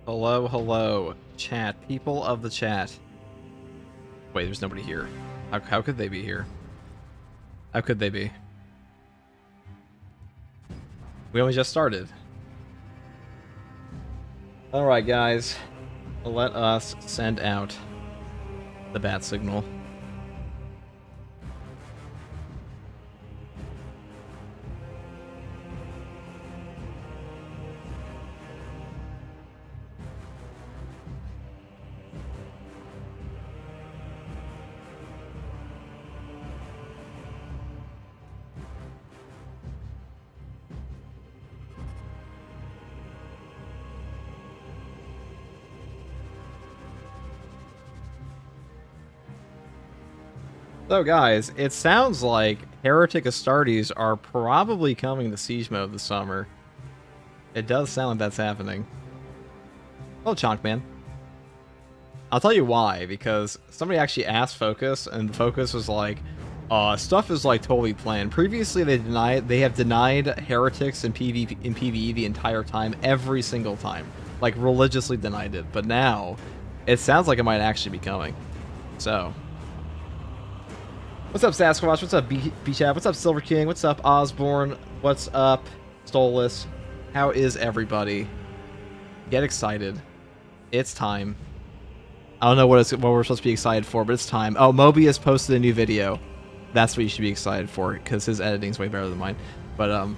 Hello, hello, chat. People of the chat. Wait, there's nobody here. How could they be here? How could they be? We only just started. Alright, guys. Let us send out the bat signal. So guys, it sounds like Heretic Astartes are probably coming to Siege Mode this summer. It does sound like that's happening. Oh, Chonk Man. I'll tell you why, because somebody actually asked Focus, and Focus was like, stuff is like totally planned. Previously they have denied heretics in PvE the entire time, every single time. Like religiously denied it. But now, it sounds like it might actually be coming. So what's up, Sasquatch? What's up, B-Chat? What's up, Silver King? What's up, Osborne? What's up, Stolus? How is everybody? Get excited. It's time. I don't know what we're supposed to be excited for, but it's time. Oh, Mobius posted a new video. That's what you should be excited for, because his editing's way better than mine. But,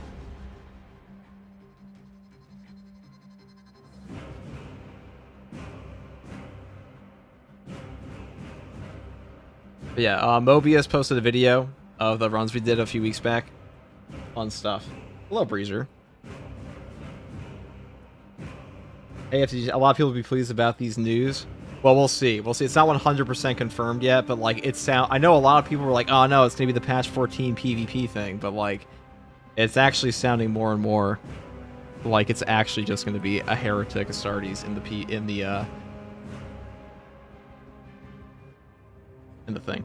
But yeah, Mobius posted a video of the runs we did a few weeks back. Fun stuff. Hello, Breezer. Hey, a lot of people will be pleased about these news. Well, we'll see. We'll see. It's not 100% confirmed yet, but like I know a lot of people were like, "Oh no, it's gonna be the patch 14 PvP thing," but like, it's actually sounding more and more like it's actually just gonna be a Heretic Astartes in the thing.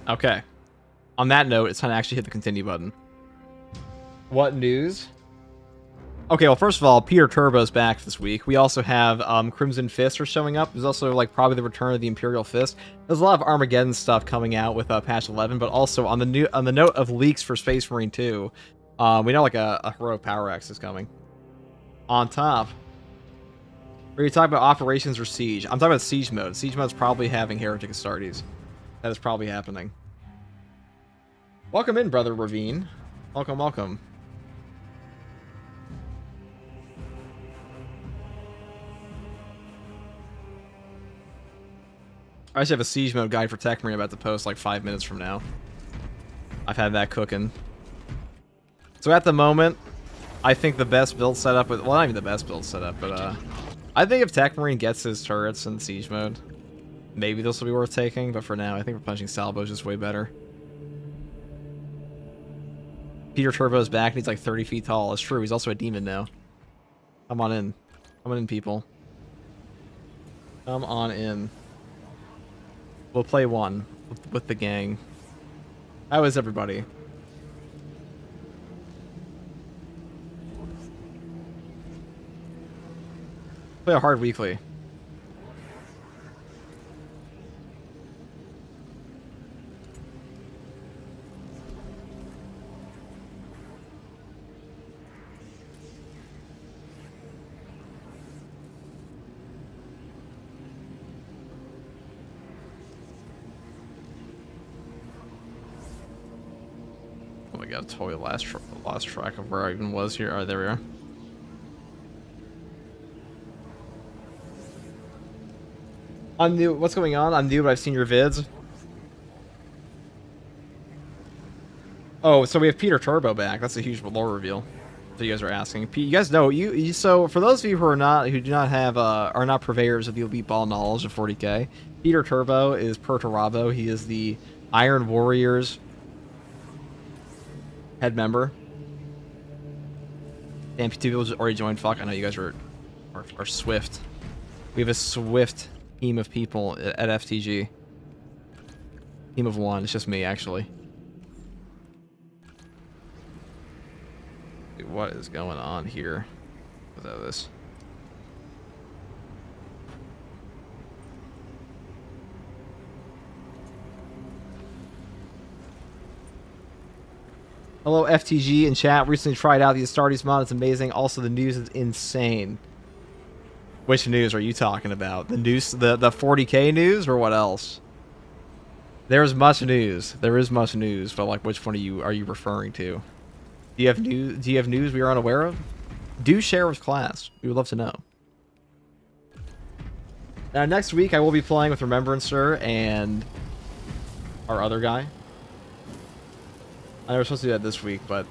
Okay. On that note, it's time to actually hit the continue button. What news? Okay, well, first of all, Peter Turbo's back this week. We also have Crimson Fist are showing up. There's also like probably the return of the Imperial Fist. There's a lot of Armageddon stuff coming out with patch 11, but also on the note of leaks for Space Marine 2, we know like a heroic power axe is coming. On top, are you talking about operations or siege? I'm talking about siege mode. Siege mode's probably having Heretic Astartes. That is probably happening. Welcome in, Brother Ravine. Welcome, welcome. I actually have a siege mode guide for Tech Marine about to post like 5 minutes from now. I've had that cooking. So at the moment, I think the best build setup with, well, not even the best build setup, but I think if Tech Marine gets his turrets in siege mode, maybe this will be worth taking, but for now, I think we're punching Salvo is just way better. Peter Turbo's back, and he's like 30 feet tall. It's true, he's also a demon now. Come on in. Come on in, people. Come on in. We'll play one with the gang. How is everybody? Play a hard weekly. Oh my god, totally lost track of where I even was here. Alright, there we are. I'm new. What's going on? I'm new, but I've seen your vids. Oh, so we have Peter Turbo back. That's a huge lore reveal. So you guys are asking. You guys know so for those of you who are not purveyors of the elite ball knowledge of 40k, Peter Turbo is Perturabo. He is the Iron Warriors head member. Damn, two people just already joined. Fuck, I know you guys are swift. We have a swift team of people at FTG. Team of one. It's just me, actually. Dude, what is going on here? Without this. Hello, FTG in chat. Recently tried out the Astartes mod. It's amazing. Also, the news is insane. Which news are you talking about? The news, the 40K news, or what else? There's much news. There is much news, but like, which one are you referring to? Do you have news? Do you have news we are unaware of? Do share with class. We would love to know. Now, next week I will be playing with Remembrancer and our other guy. I know we're supposed to do that this week, but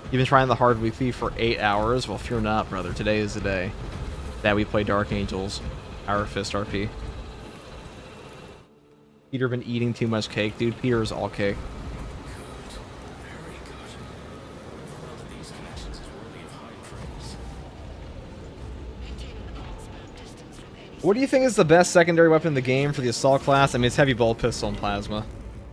you've been trying the hard Wi-Fi for 8 hours? Well, fear not, brother. Today is the day that we play Dark Angels, our Fist RP. Peter been eating too much cake, dude. Peter is all cake. What do you think is the best secondary weapon in the game for the assault class? I mean, it's heavy bolt pistol and plasma.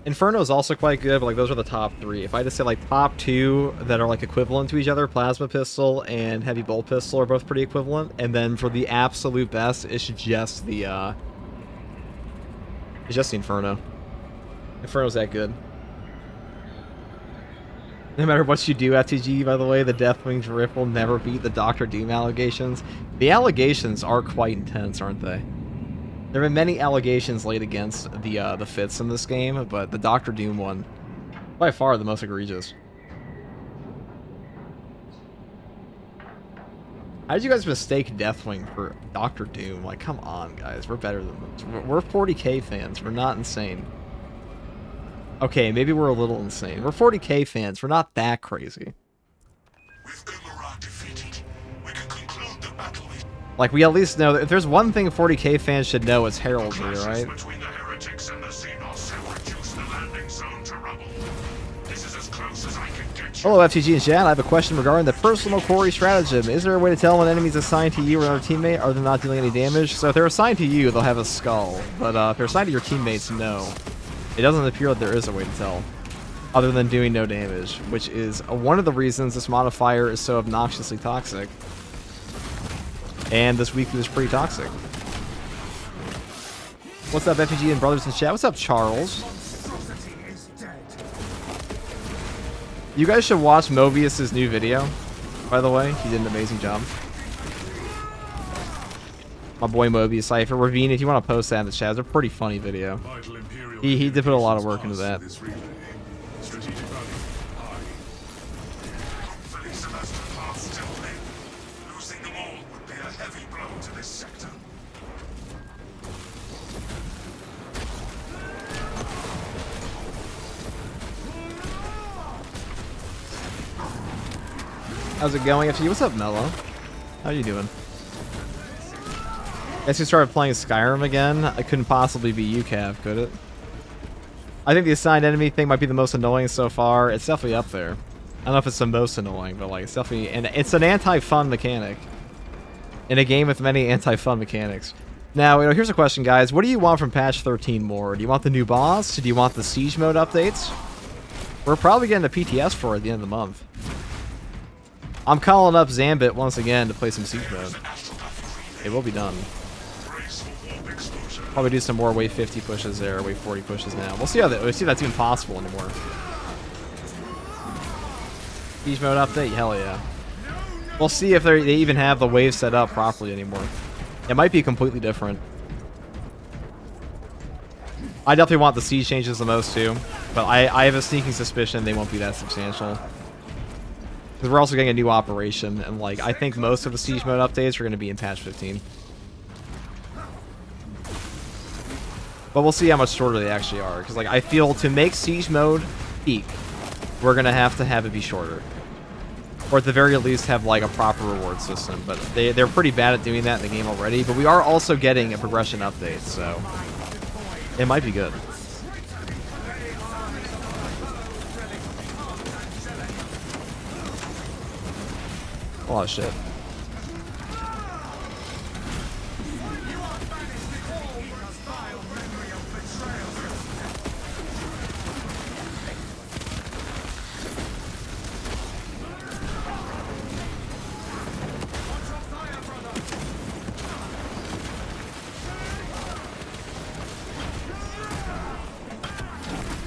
Inferno is also quite good, but like those are the top 3. If I just say like top 2 that are like equivalent to each other, plasma pistol and heavy bolt pistol are both pretty equivalent. And then for the absolute best, it's just the Inferno. Inferno's that good. No matter what you do, FTG, by the way, the Deathwing's Rip will never beat the Dr. Doom allegations. The allegations are quite intense, aren't they? There have been many allegations laid against the Fits in this game, but the Dr. Doom one, by far the most egregious. How did you guys mistake Deathwing for Dr. Doom? Like, come on, guys. We're better than this. We're 40K fans. We're not insane. Okay, maybe we're a little insane. We're 40K fans. We're not that crazy. Like, we at least know that if there's one thing 40K fans should know, it's heraldry, right? Hello, FTG and chat. I have a question regarding the personal quarry stratagem. Is there a way to tell when enemies assigned to you or another teammate are they not dealing any damage? So if they're assigned to you, they'll have a skull. But if they're assigned to your teammates, no. It doesn't appear that there is a way to tell, other than doing no damage, which is one of the reasons this modifier is so obnoxiously toxic. And this weekly was pretty toxic. What's up, FPG and brothers in chat? What's up, Charles? You guys should watch Mobius's new video, by the way. He did an amazing job. My boy Mobius Cypher. Ravine, if you want to post that in the chat, it's a pretty funny video. He did put a lot of work into that. How's it going? FTG? What's up, Mello? How you doing? Guess you started playing Skyrim again? It couldn't possibly be you, Cav, could it? I think the assigned enemy thing might be the most annoying so far. It's definitely up there. I don't know if it's the most annoying, but like it's definitely, and it's an anti-fun mechanic in a game with many anti-fun mechanics. Now, here's a question, guys. What do you want from patch 13 more? Do you want the new boss? Do you want the siege mode updates? We're probably getting a PTS for it at the end of the month. I'm calling up Zambit once again to play some siege mode. It will be done. Probably do some more wave 50 pushes there, wave 40 pushes now. We'll see we'll see if that's even possible anymore. Siege mode update? Hell yeah. We'll see if they even have the wave set up properly anymore. It might be completely different. I definitely want the siege changes the most too, but I have a sneaking suspicion they won't be that substantial. Because we're also getting a new operation, and like I think most of the siege mode updates are going to be in patch 15. But we'll see how much shorter they actually are. Because like I feel to make siege mode peak, we're going to have it be shorter. Or at the very least have like a proper reward system. But they're pretty bad at doing that in the game already. But we are also getting a progression update, so it might be good. A lot of shit.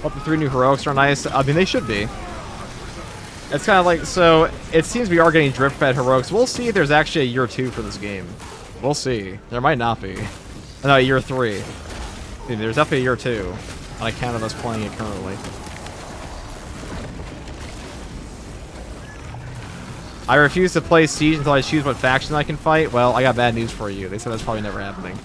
Well, the 3 new heroics are nice. I mean, they should be. It's kind of like, so it seems we are getting drip fed heroics. We'll see if there's actually a year 2 for this game. We'll see. There might not be. No, year 3. Dude, there's definitely a year 2 on account of us playing it currently. I refuse to play Siege until I choose what faction I can fight. Well, I got bad news for you. They said that's probably never happening.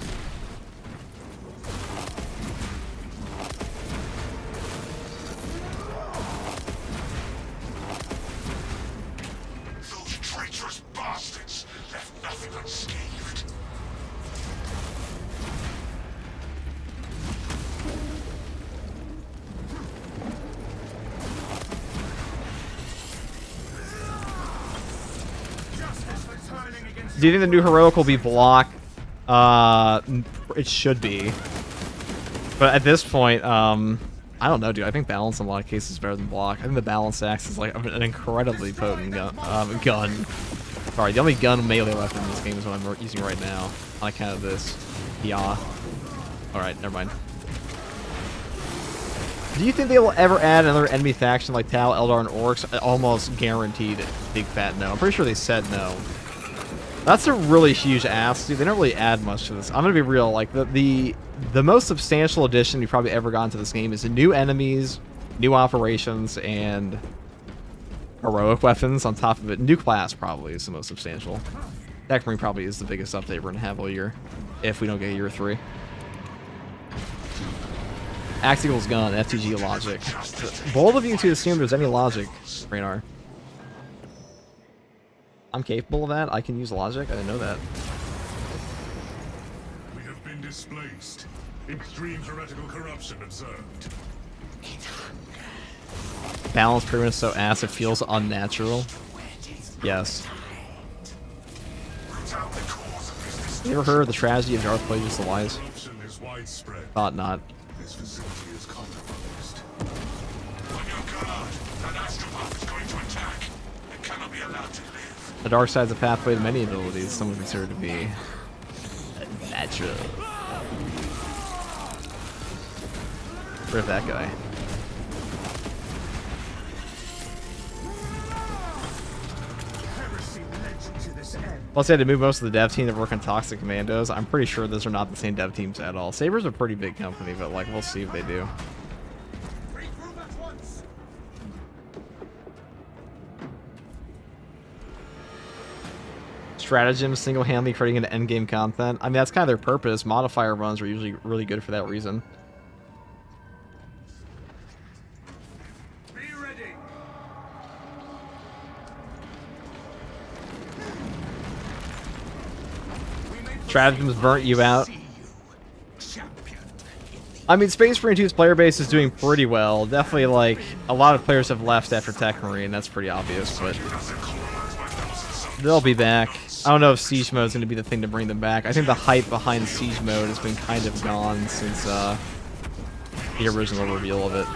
Do you think the new heroic will be block? It should be. But at this point, I don't know, dude. I think balance in a lot of cases is better than block. I think the balance axe is like an incredibly potent gun. Sorry, the only gun melee weapon in this game is what I'm using right now on account of this. Yeah. Alright, never mind. Do you think they will ever add another enemy faction like Tal, Eldar, and Orcs? Almost guaranteed big fat no. I'm pretty sure they said no. That's a really huge ask, dude. They don't really add much to this. I'm gonna be real. Like the most substantial addition we've probably ever gotten to this game is the new enemies, new operations, and heroic weapons on top of it. New class probably is the most substantial. Deck Marine probably is the biggest update we're gonna have all year, if we don't get year 3. Axe equals gun, FTG logic. Bold of you to assume there's any logic, Raynar. I'm capable of that? I can use logic? I didn't know that. We have been displaced. Extreme heretical corruption observed. Balance proven is so ass it feels unnatural. Yes. You ever heard of the tragedy of Darth Plagueis the Wise? Thought not. This facility is compromised. On your guard, an astropath is going to attack. It cannot be allowed to live. The dark side is a pathway to many abilities, some would consider to be natural. Where's that guy? Plus, they had to move most of the dev team that work on Toxic Commandos. I'm pretty sure those are not the same dev teams at all. Saber's a pretty big company, but like we'll see if they do. Stratagems single-handedly creating an endgame content. I mean, that's kind of their purpose. Modifier runs are usually really good for that reason. Be ready. Stratagems burnt you out. I mean, Space Marine 2's player base is doing pretty well. Definitely, like, a lot of players have left after Tech Marine. That's pretty obvious, but they'll be back. I don't know if Siege Mode is going to be the thing to bring them back. I think the hype behind Siege Mode has been kind of gone since the original reveal of it.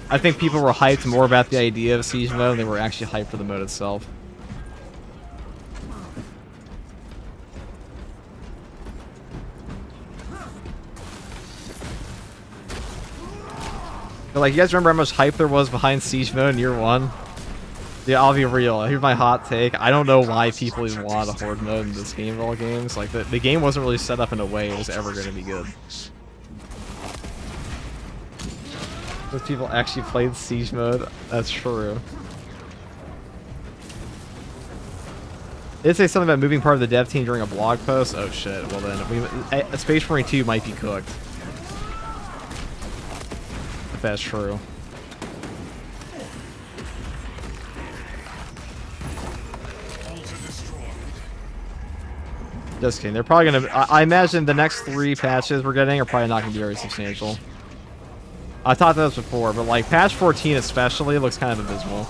I think people were hyped more about the idea of Siege Mode than they were actually hyped for the mode itself. But like, you guys remember how much hype there was behind Siege Mode in year 1? Yeah, I'll be real. Here's my hot take. I don't know why people even want a Horde mode in this game of all games. Like, the game wasn't really set up in a way it was ever going to be good. Those people actually played Siege Mode. That's true. They did say something about moving part of the dev team during a blog post. Oh shit, well then, Space Marine 2 might be cooked. If that's true. Just kidding. They're probably gonna. I imagine the next 3 patches we're getting are probably not gonna be very substantial. I thought that was before, but like patch 14 especially looks kind of abysmal.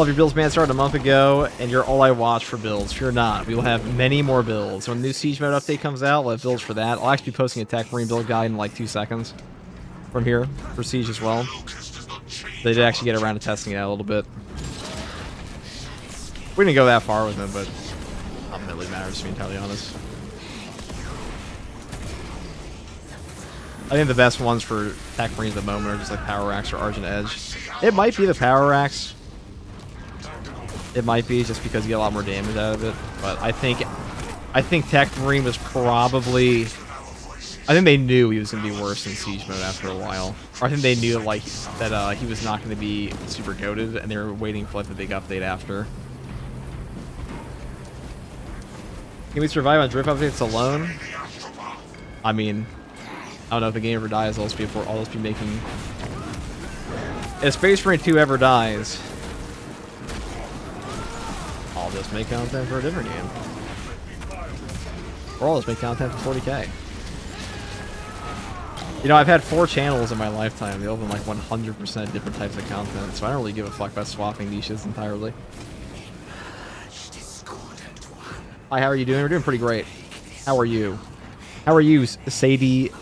Love your builds, man. Started a month ago, and you're all I watch for builds. Fear not. We will have many more builds. When the new Siege Mode update comes out, we'll have builds for that. I'll actually be posting a Tech Marine build guide in like 2 seconds from here for Siege as well. They did actually get around to testing it out a little bit. We didn't go that far with them, but not really matters to be entirely honest. I think the best ones for Tech Marines at the moment are just like Power Axe or Argent Edge. It might be the Power Axe. It might be just because you get a lot more damage out of it. But I think Tech Marine was probably... I think they knew he was going to be worse in Siege Mode after a while. Or I think they knew like that he was not going to be super goated, and they were waiting for like the big update after. Can we survive on drift updates alone? I mean, I don't know if the game ever dies. I'll just be making... If Space Marine 2 ever dies, I'll just make content for a different game. Or I'll just make content for 40k. You know, I've had 4 channels in my lifetime. They all have like 100% different types of content, so I don't really give a fuck about swapping niches entirely. Hi, how are you doing? We're doing pretty great. How are you? How are you, Sadie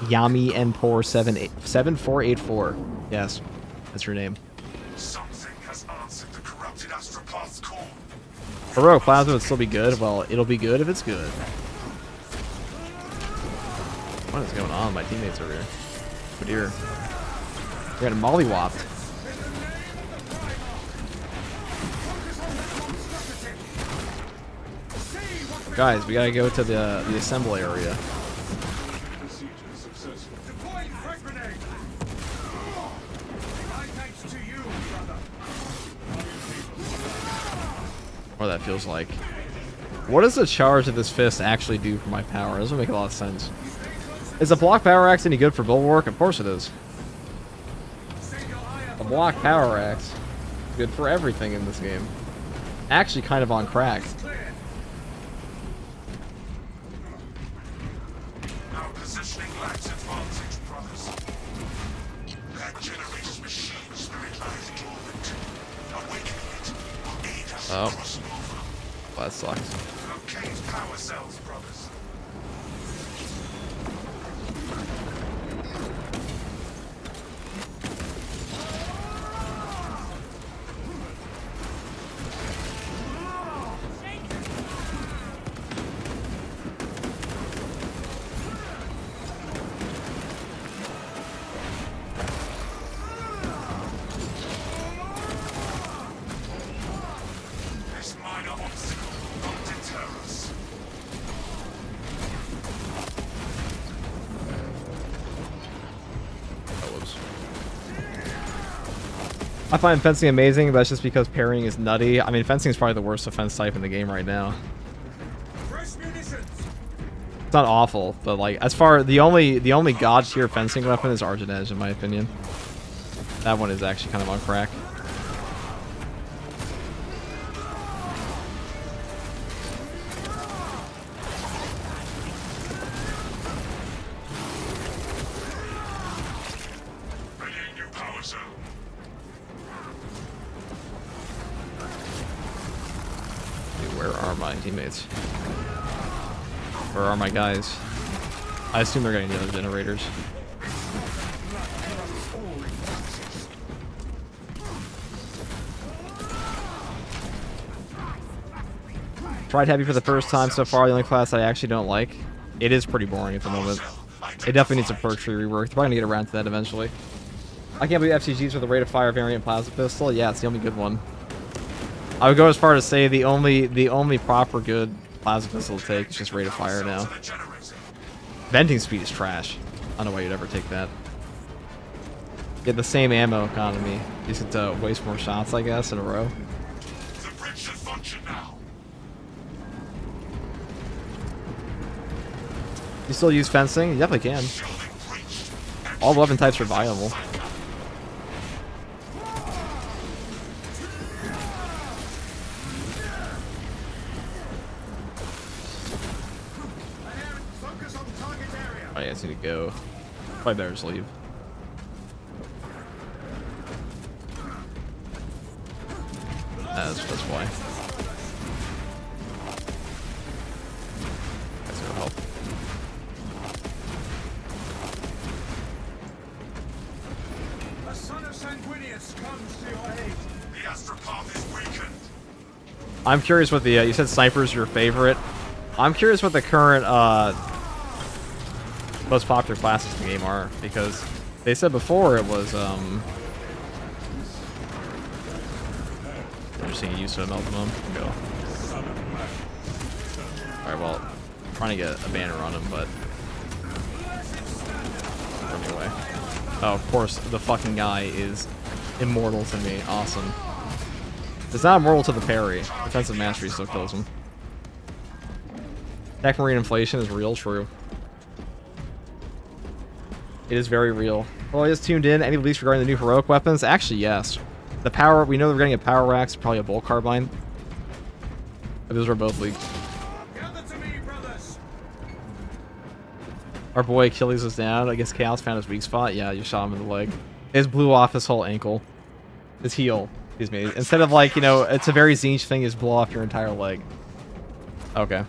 Yami Npor 7484? Yes, that's your name. Something has answered the corrupted astropath's call. Heroic Plasma would still be good. Well, it'll be good if it's good. What is going on with my teammates over here? Oh dear. We're getting mollywopped. Guys, we gotta go to the assembly area. What that feels like. What does the charge of this fist actually do for my power? It doesn't make a lot of sense. Is a block power axe any good for bulwark? Of course it is. A block power axe. Good for everything in this game. Actually kind of on crack. Our positioning lacks advantage, brothers. That generator's machine spirit lies dormant. Awakening it will aid us Oh. to cross over. Well, that sucks. Locate power cells, brothers. This minor obstacle will not deter us. I find fencing amazing, but that's just because parrying is nutty. I mean, fencing is probably the worst defense type in the game right now. It's not awful, but like as far the only god tier fencing weapon is Argent Edge, in my opinion. That one is actually kind of on crack. Readying new power zone. Dude, where are my teammates? Where are my guys? I assume they're getting the other generators. Tried Heavy for the first time so far, the only class I actually don't like. It is pretty boring at the moment. It definitely needs a perk tree rework. They're probably gonna get around to that eventually. I can't believe FCGs with the rate of fire variant plasma pistol. Yeah, it's the only good one. I would go as far as say the only proper good plasma pistol to take is just rate of fire now. Venting speed is trash. I don't know why you'd ever take that. Get the same ammo economy. You just get to waste more shots, I guess, in a row. The bridge should function now. You still use fencing? You definitely can. All weapon types are viable. Oh, yeah, I just need to go. Probably better just leave. That's why. That's gonna help. A son of Sanguinius comes to your aid. The astropath is weakened. I'm curious what the you said sniper's your favorite. I'm curious what the current most popular classes in the game are, because they said before it was I'm just seeing use of melt them. Go. Alright, well, I'm trying to get a banner on him, but anyway. Oh, of course, the fucking guy is immortal to me. Awesome. It's not immortal to the parry. Defensive mastery still kills him. Tech marine inflation is real true. It is very real. Well, I just tuned in. Any leaks regarding the new heroic weapons? Actually, yes. The power, we know we're getting a power axe, probably a bolt carbine. But those were both leaked. Our boy Achilles was down. I guess Chaos found his weak spot. Yeah, you shot him in the leg. It blew off his whole ankle. His heel. Excuse me. Instead of like, you know, it's a very Zinch thing, is blow off your entire leg. Okay.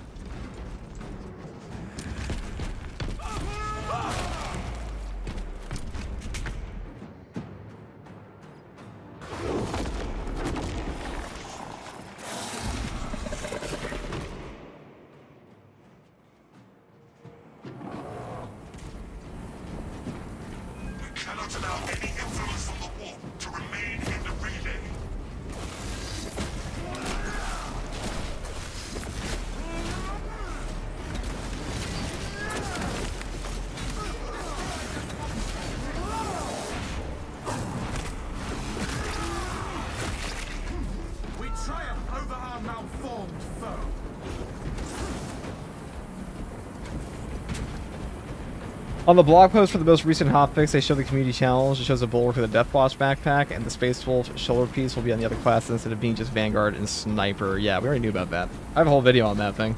On the blog post for the most recent hotfix, they show the community challenge. It shows a bulwark with a Deathwatch backpack, and the Space Wolf shoulder piece will be on the other class instead of being just Vanguard and Sniper. Yeah, we already knew about that. I have a whole video on that thing.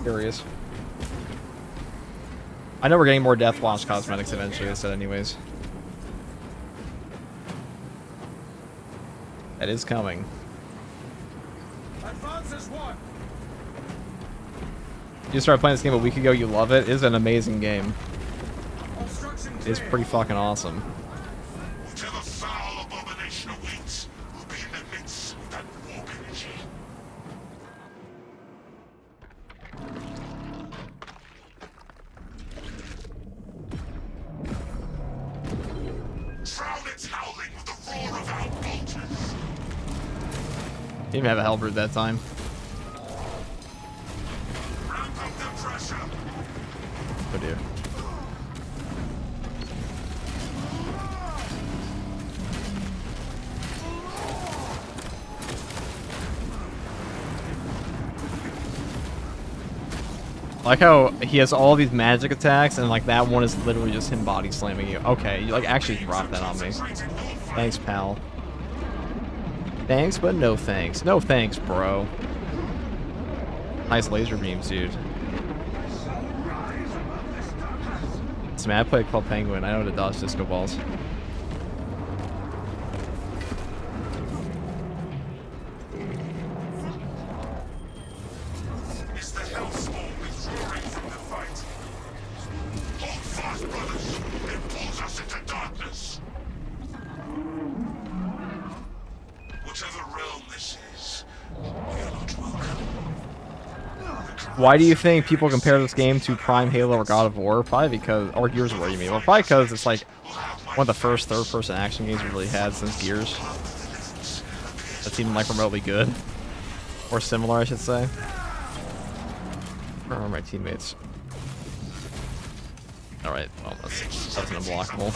Curious. I know we're getting more Deathwatch cosmetics eventually, I said anyways. That is coming. You started playing this game a week ago, you love it. It is an amazing game. It's pretty fucking awesome. Whatever foul abomination awaits will be in the midst of that warp energy. Drown its howling with the roar of our bolters. Didn't even have a halberd that time. Ramp up the pressure. Oh dear. I like how he has all these magic attacks, and like that one is literally just him body slamming you. Okay, you like actually dropped that on me. Thanks, pal. Thanks, but no thanks. No thanks, bro. Nice laser beams, dude. It's a mad play called Penguin. I know how to dodge disco balls. Why do you think people compare this game to Prime Halo or God of War? Probably because, or Gears of War, you mean? Well, probably because it's like one of the first third-person action games we really had since Gears. That's even like remotely good, or similar, I should say. Where are my teammates? All right, well, that's an unblockable.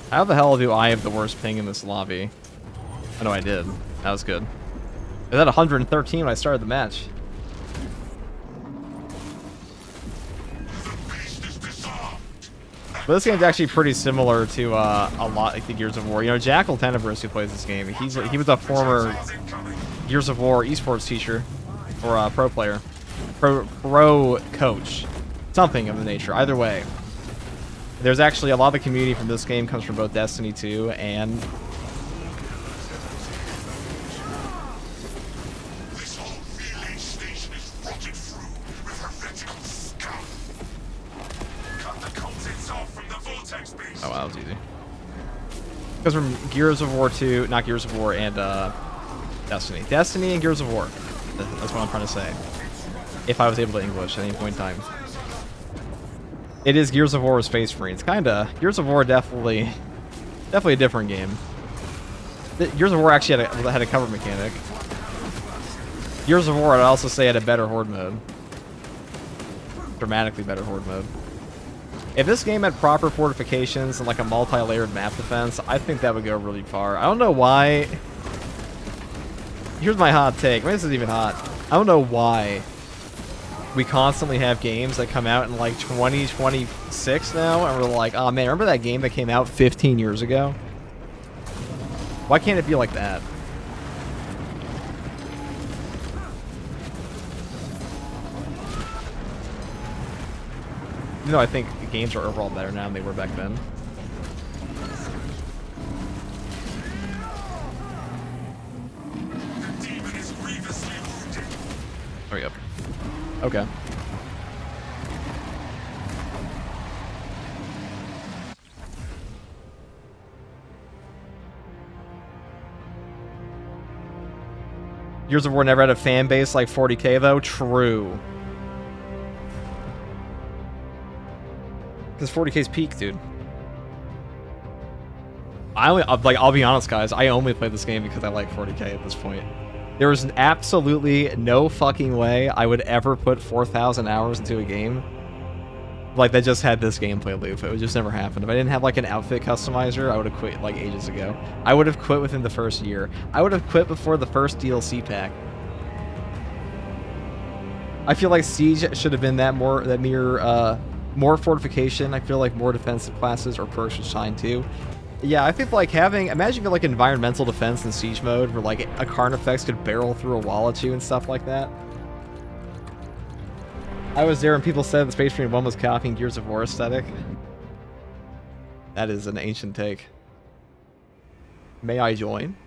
How the hell do I have the worst ping in this lobby? I know I did. That was good. I was at 113 when I started the match. But this game's actually pretty similar to a lot like the Gears of War. You know, Jackal Tenebris, who plays this game, he was a former Gears of War esports teacher or pro player. pro coach. Something of the nature. Either way. There's actually a lot of the community from this game comes from both Destiny 2 and... This whole relay station is rotted through with heretical scum. Cut the contents off from the vortex base. Oh, wow, that was easy. Because from Gears of War 2, not Gears of War, and Destiny. Destiny and Gears of War. That's what I'm trying to say. If I was able to English at any point in time. It is Gears of War with Space Marines. Kinda. Gears of War definitely a different game. Gears of War actually had a cover mechanic. Gears of War, I'd also say, had a better horde mode. Dramatically better horde mode. If this game had proper fortifications and like a multi-layered map defense, I think that would go really far. I don't know why. Here's my hot take. Maybe this is even hot. I don't know why we constantly have games that come out in like 2026 now, and we're like, oh man, remember that game that came out 15 years ago? Why can't it be like that? Even though I think the games are overall better now than they were back then. The demon is grievously wounded. There we go. Okay. Gears of War never had a fan base like 40K though? True. Because 40K's peak, dude. I'll be honest, guys. I only play this game because I like 40K at this point. There is absolutely no fucking way I would ever put 4,000 hours into a game like that just had this gameplay loop. It would just never happen. If I didn't have like an outfit customizer, I would have quit like ages ago. I would have quit within the first year. I would have quit before the first DLC pack. I feel like Siege should have been more fortification. I feel like more defensive classes or perks should shine too. Yeah, I think like imagine like environmental defense in Siege mode where like a Carnifex could barrel through a wall at you and stuff like that. I was there and people said the Space Marine 1 was copying Gears of War aesthetic. That is an ancient take. May I join?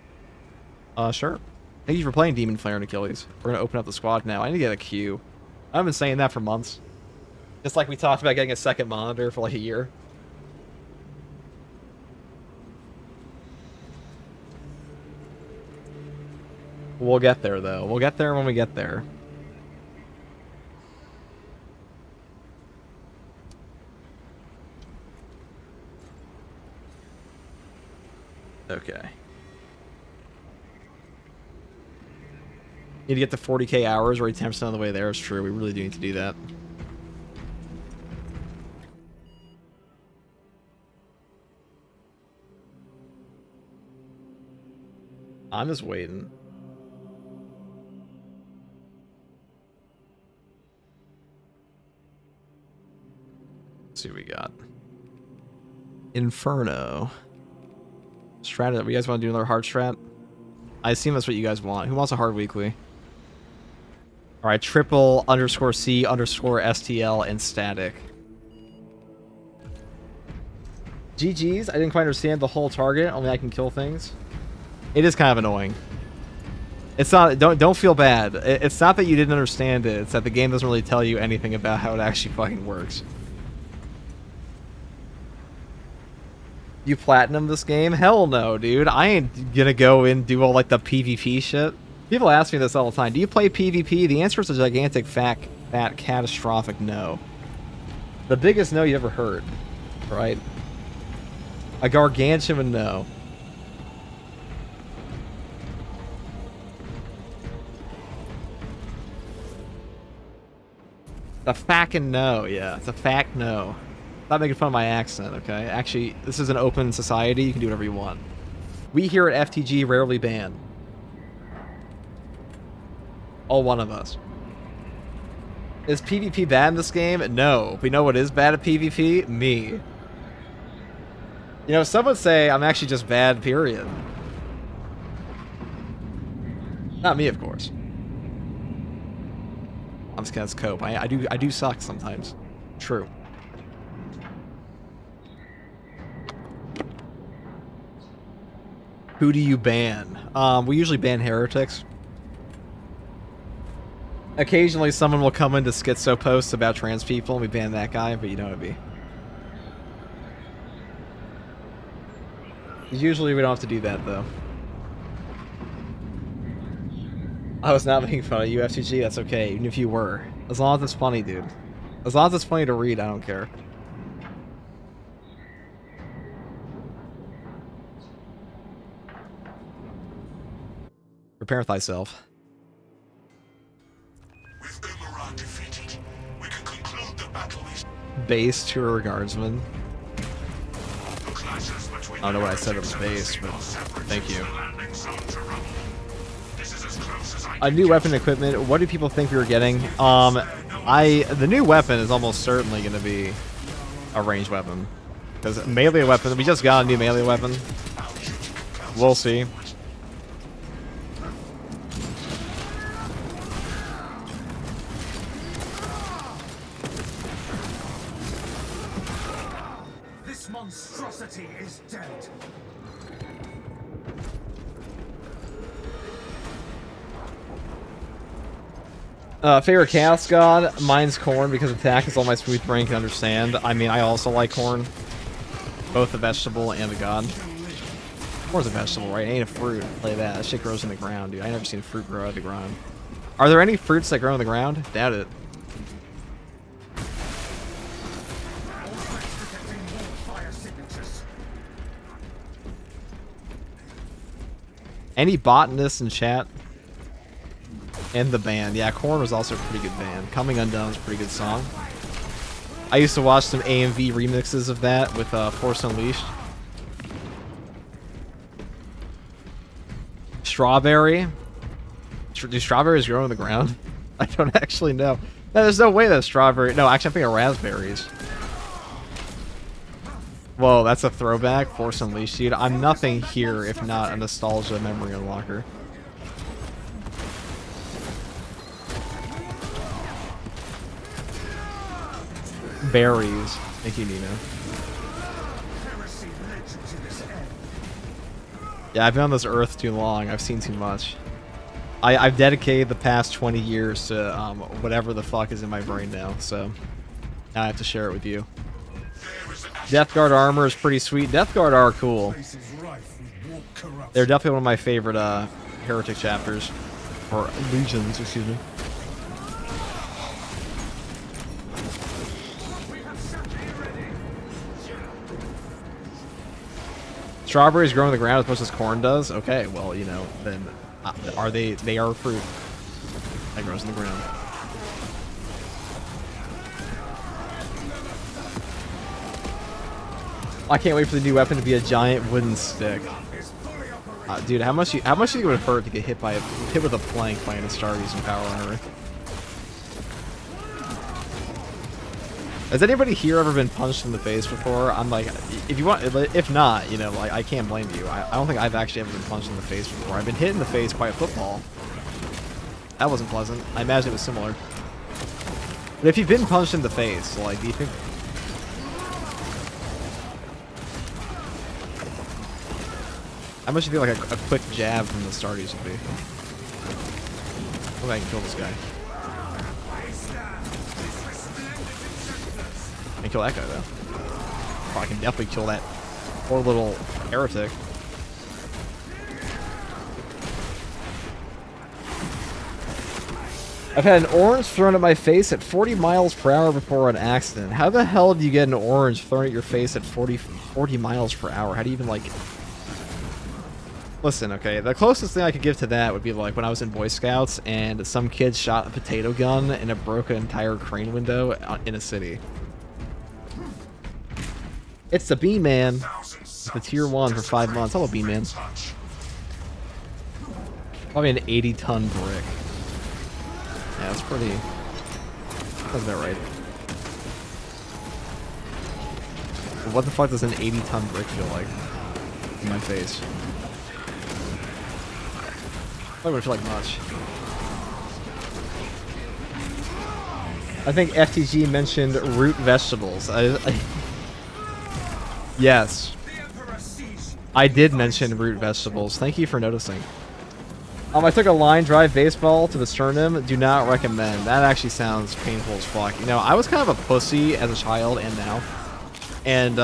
Sure. Thank you for playing Demon Flare and Achilles. We're gonna open up the squad now. I need to get a queue. I've been saying that for months. Just like we talked about getting a second monitor for like a year. We'll get there, though. We'll get there when we get there. Okay. Need to get to 40K hours, or 10% of the way there. It's true. We really do need to do that. I'm just waiting. Let's see what we got. Inferno. Strat. You guys want to do another hard strat? I assume that's what you guys want. Who wants a hard weekly? Alright, triple _ C _ STL and static. GG's. I didn't quite understand the whole target. Only I can kill things. It is kind of annoying. It's not. Don't feel bad. It's not that you didn't understand it. It's that the game doesn't really tell you anything about how it actually fucking works. You platinum this game? Hell no, dude. I ain't gonna go and do all like the PvP shit. People ask me this all the time. Do you play PvP? The answer is a gigantic, fat, catastrophic no. The biggest no you ever heard, right? A gargantuan no. The fackin' no, yeah. It's a fact no. Stop making fun of my accent, okay? Actually, this is an open society. You can do whatever you want. We here at FTG rarely ban. All one of us. Is PvP bad in this game? No. We know what is bad at PvP? Me. You know, some would say I'm actually just bad, period. Not me, of course. I'm just gonna cope. I do suck sometimes. True. Who do you ban? We usually ban heretics. Occasionally someone will come into schizo posts about trans people and we ban that guy, but you know what it'd be. Usually we don't have to do that though. I was not making fun of you, FTG, that's okay, even if you were. As long as it's funny, dude. As long as it's funny to read, I don't care. Prepare thyself. With Umaran defeated, we can conclude the battle with Base tour guardsman. the clashes between I don't know what I said was base, but thank you. A new weapon equipment. What do people think we were getting? The new weapon is almost certainly going to be a ranged weapon. Because melee weapon, we just got a new melee weapon. We'll see. This monstrosity is dead. Favorite Chaos God? Mine's corn because attack is all my smooth brain can understand. I mean, I also like corn. Both a vegetable and a god. Corn's a vegetable, right? It ain't a fruit. Play that. That shit grows in the ground, dude. I never seen fruit grow out of the ground. Are there any fruits that grow in the ground? Doubt it. Any botanists in chat? And the band. Yeah, Korn was also a pretty good band. Coming Undone is a pretty good song. I used to watch some AMV remixes of that with Force Unleashed. Strawberry? Do strawberries grow on the ground? I don't actually know. No, there's no way that strawberry... No, actually I'm thinking of raspberries. Whoa, that's a throwback. Force Unleashed, dude. I'm nothing here if not a nostalgia memory unlocker. Berries. Thank you, Nina. Yeah, I've been on this earth too long. I've seen too much. I've dedicated the past 20 years to whatever the fuck is in my brain now, so now I have to share it with you. Death Guard armor is pretty sweet. Death Guard are cool. They're definitely one of my favorite heretic chapters. Or legions, excuse me. Strawberries grow in the ground as much as corn does? Okay, well, you know, then they are fruit that grows in the ground. I can't wait for the new weapon to be a giant wooden stick. Dude, how much do you think it would hurt to get hit with a plank by an Astartes in Power Armor? Has anybody here ever been punched in the face before? I'm like, if you want, if not, you know, like, I can't blame you. I don't think I've actually ever been punched in the face before. I've been hit in the face by a football. That wasn't pleasant. I imagine it was similar. But if you've been punched in the face, like, do you think... How much do you feel like a quick jab from the Astartes would be? I think I can kill this guy. I can kill that guy, though. Oh, I can definitely kill that poor little heretic. I've had an orange thrown at my face at 40 miles per hour before an accident. How the hell do you get an orange thrown at your face at 40 miles per hour? How do you even, like... Listen, okay, the closest thing I could give to that would be like when I was in Boy Scouts and some kid shot a potato gun and it broke an entire crane window in a city. It's the B-Man. The tier 1 for 5 months. Hello, B-Man. Probably an 80-ton brick. Yeah, that's pretty... That's about right. But what the fuck does an 80-ton brick feel like? In my face. I wouldn't feel like much. I think FTG mentioned root vegetables. Yes. I did mention root vegetables. Thank you for noticing. I took a line drive baseball to the sternum. Do not recommend. That actually sounds painful as fuck. You know, I was kind of a pussy as a child and now. And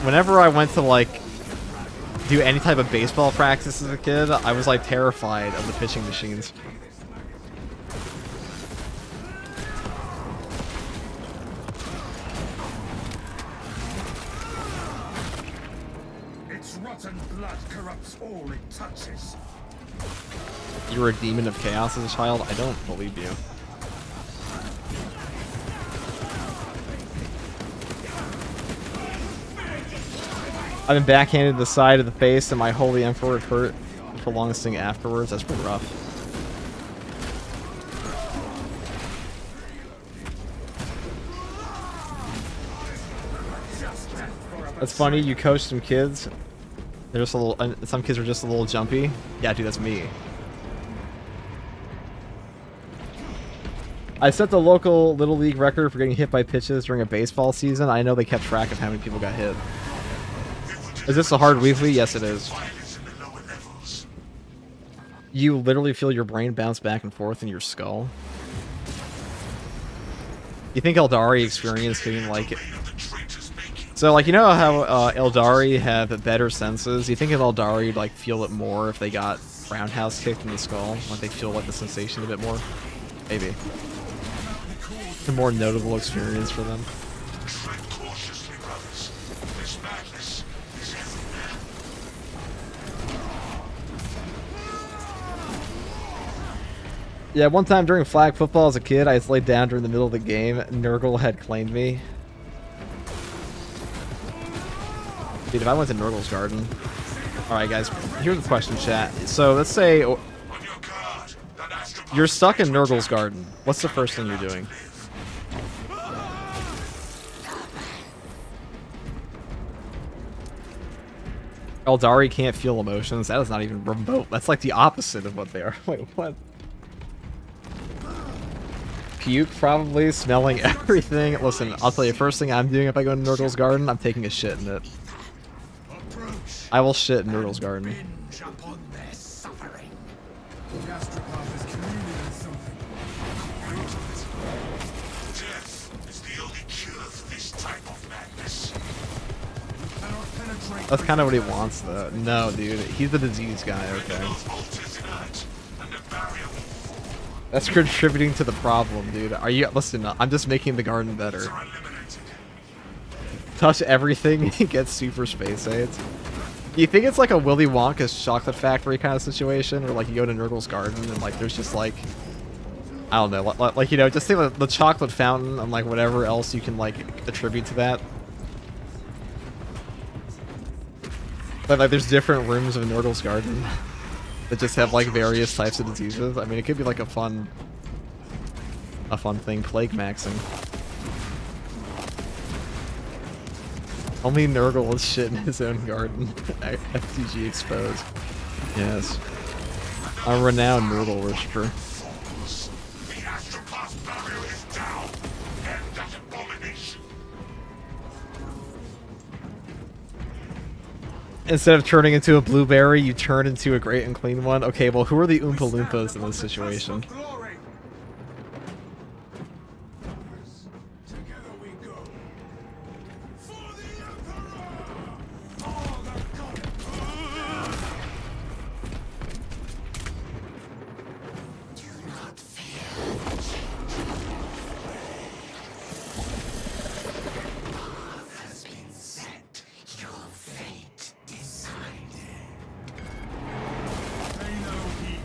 whenever I went to like do any type of baseball practice as a kid, I was like terrified of the pitching machines. Its rotten blood corrupts all it touches. You were a demon of chaos as a child? I don't believe you. I've been backhanded to the side of the face and my holy emperor hurt for longest thing afterwards. That's pretty rough. That's funny, you coach some kids. They're just a little, some kids are just a little jumpy. Yeah, dude, that's me. I set the local Little League record for getting hit by pitches during a baseball season. I know they kept track of how many people got hit. Is this a hard WIFI? Yes, it is. You literally feel your brain bounce back and forth in your skull. You think Eldari experienced being like it? So, like, you know how Eldari have better senses? You think if Eldari would, like, feel it more if they got roundhouse kicked in the skull? Like, they feel, like, the sensation a bit more? Maybe. It's a more notable experience for them. Yeah, one time during flag football as a kid, I just laid down during the middle of the game. Nurgle had claimed me. Dude, if I went to Nurgle's garden... Alright guys, here's the question, chat. So, let's say... You're stuck in Nurgle's garden. What's the first thing you're doing? Eldari can't feel emotions. That is not even remote. That's like the opposite of what they are. Wait, what? Puke, probably. Smelling everything. Listen, I'll tell you, first thing I'm doing if I go to Nurgle's garden, I'm taking a shit in it. I will shit in Nurgle's garden. That's kind of what he wants, though. No, dude. He's the disease guy, okay. That's contributing to the problem, dude. Are you... Listen, I'm just making the garden better. Touch everything and get super space aids. Do you think it's like a Willy Wonka's chocolate factory kind of situation? Where, like, you go to Nurgle's garden and, like, there's just, like... I don't know. Like, you know, just think of the chocolate fountain and, like, whatever else you can, like, attribute to that. But, like, there's different rooms of Nurgle's garden that just have, like, various types of diseases. I mean, it could be, like, a fun thing, plague maxing. Only Nurgle is shit in his own garden. FTG exposed. Yes. I'm a renowned Nurgle worshiper. Instead of turning into a blueberry, you turn into a great and clean one. Okay, well, who are the Oompa Loompas in this situation?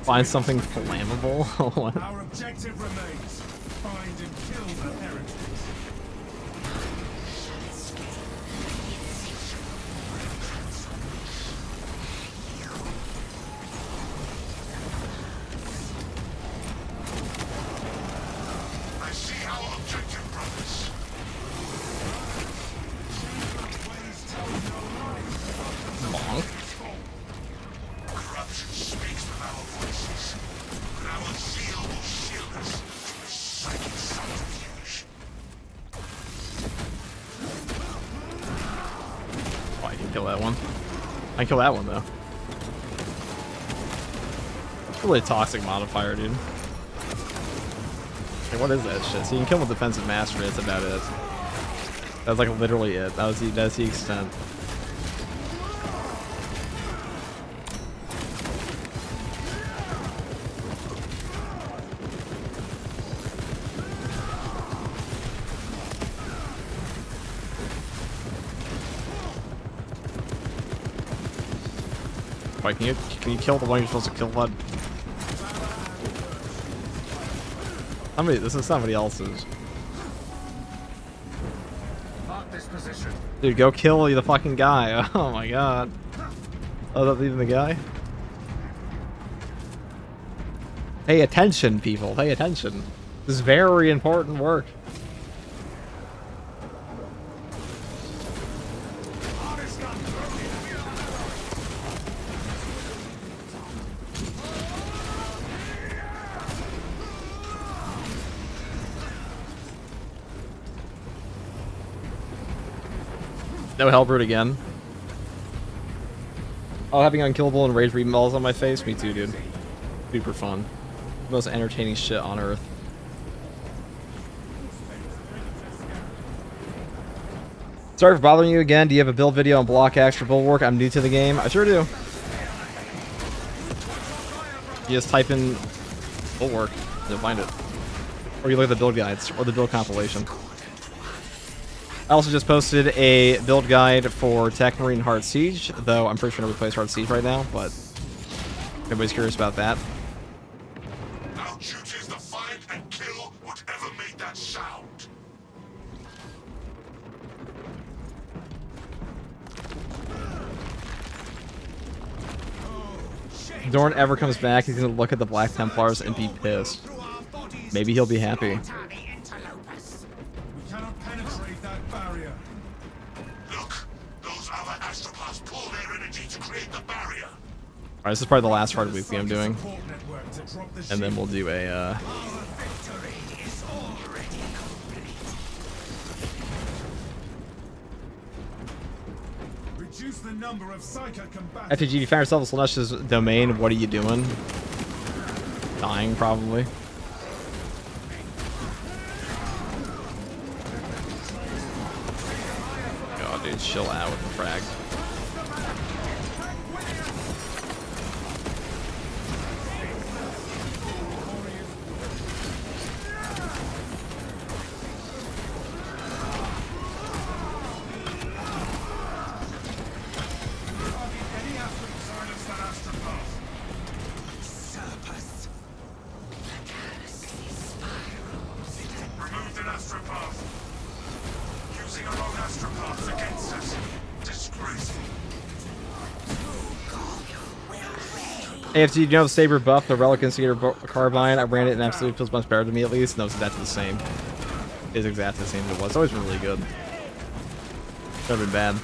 Find something flammable? Our objective remains. Find and kill the heretics. I see our objective, brothers. Monk. Corruption speaks with our voices, but our zeal will shield us from the psychic subterfuge. kill that one. I can kill that one, though. It's really a toxic modifier, dude. Like, what is that shit? So you can kill him with defensive mastery, that's about it. That's like literally it. That's the extent. Wait, can you kill the one you're supposed to kill, bud? This is somebody else's. Dude, go kill the fucking guy. Oh my god. Oh, that's even the guy? Pay attention, people. Pay attention. This is very important work. No Hellbrute again. Oh, having unkillable and rage reballs on my face? Me too, dude. Super fun. Most entertaining shit on earth. Sorry for bothering you again. Do you have a build video on block extra bulwark? I'm new to the game. I sure do. You just type in bulwark, you'll find it. Or you look at the build guides or the build compilation. I also just posted a build guide for Tech Marine Heart Siege, though I'm pretty sure nobody plays Heart Siege right now, but if anybody's curious about that. Our duty is to find and kill whatever made that sound. If Dorn ever comes back, he's gonna look at the Black Templars and be pissed. Maybe he'll be happy. Alright, this is probably the last hard weekly I'm doing. And then we'll do a, FTG, you found yourself in Slunesh's domain, what are you doing? Dying, probably. God, dude, chill out with the frag. AFG, do you know the Saber buff, the Relic Instigator Carbine? I ran it and absolutely feels much better to me at least. No, it's exactly the same. It is exactly the same as it was. It's always been really good. Never been bad.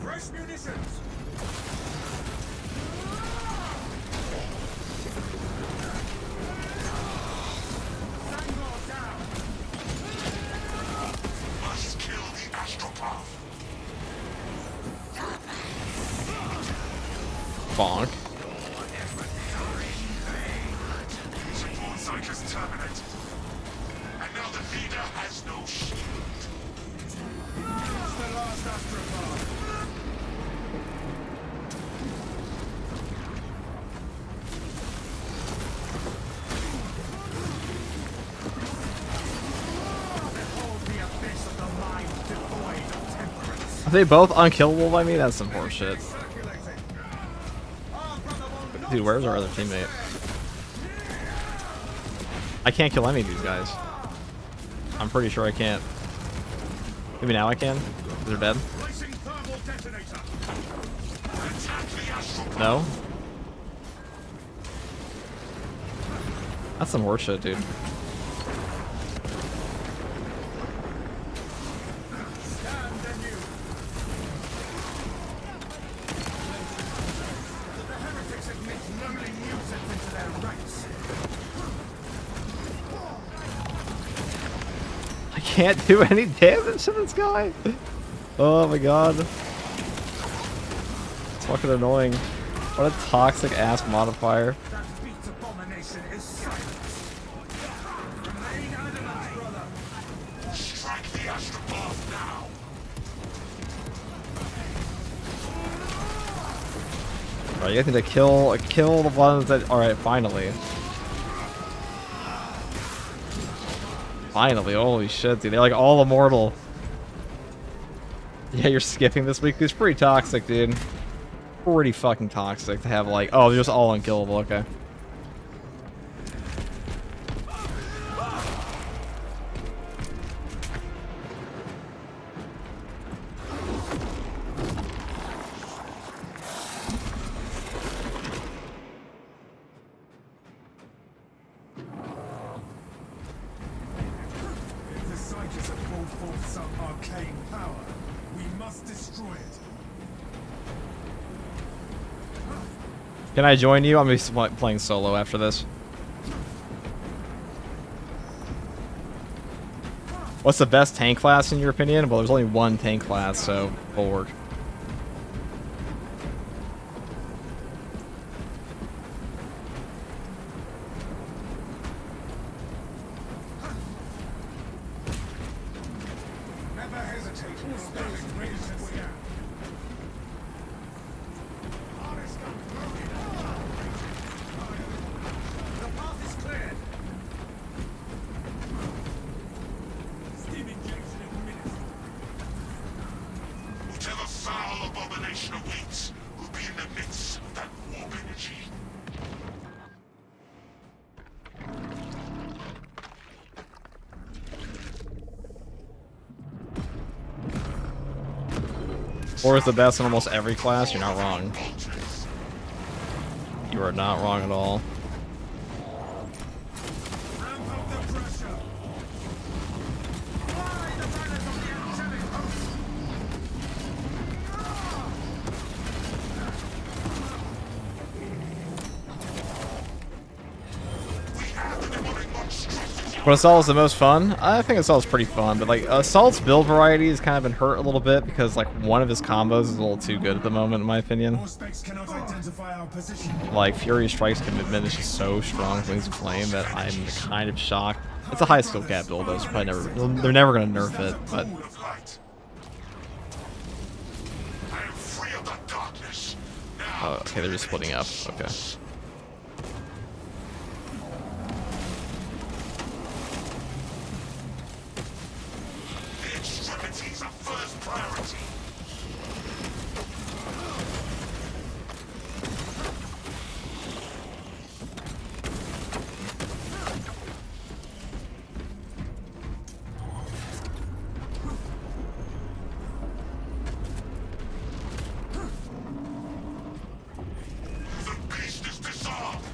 Fresh munitions! Bonk. And now the leader has no shield. Are they both unkillable by me? That's some horseshit. Dude, where's our other teammate? I can't kill any of these guys. I'm pretty sure I can't. Maybe now I can? They're dead? No? That's some horseshit, dude. can't do any damage to this guy. Oh my god. It's fucking annoying. What a toxic ass modifier. That beat abomination is silence. Remain adamant, brother. Strike the astropath now. Alright, you need to kill the ones that. Alright, finally. Finally, holy shit, dude. They're like all immortal. Yeah, you're skipping this week. It's pretty toxic, dude. Pretty fucking toxic to have like, oh, they're just all unkillable, okay. If the Psychers have brought forth some arcane power, we must destroy it. Can I join you? I'm gonna be playing solo after this. What's the best tank class in your opinion? Well, there's only one tank class, so Bulwark. Never hesitate. Standing ready to scan. The path is cleared. Steam injection administered. Whatever foul abomination awaits will be in the midst of that warp energy. Or is the best in almost every class? You're not wrong. You are not wrong at all. Ramp up the pressure. Fly the banners of the angelic host. We have the demonic monstrosity. What assault is the most fun? I think assault's pretty fun, but like assault's build variety has kind of been hurt a little bit because like one of his combos is a little too good at the moment, in my opinion. More specs cannot identify our position. Like Fury Strike's commitment is just so strong with Wings of Flame that I'm kind of shocked. It's a high skill cap build, though. So probably they're never gonna nerf it, but. Pool of light. I am free of the darkness. Now Oh, okay, they're just splitting up. Okay. the extremities are first priority. The beast is dissolved.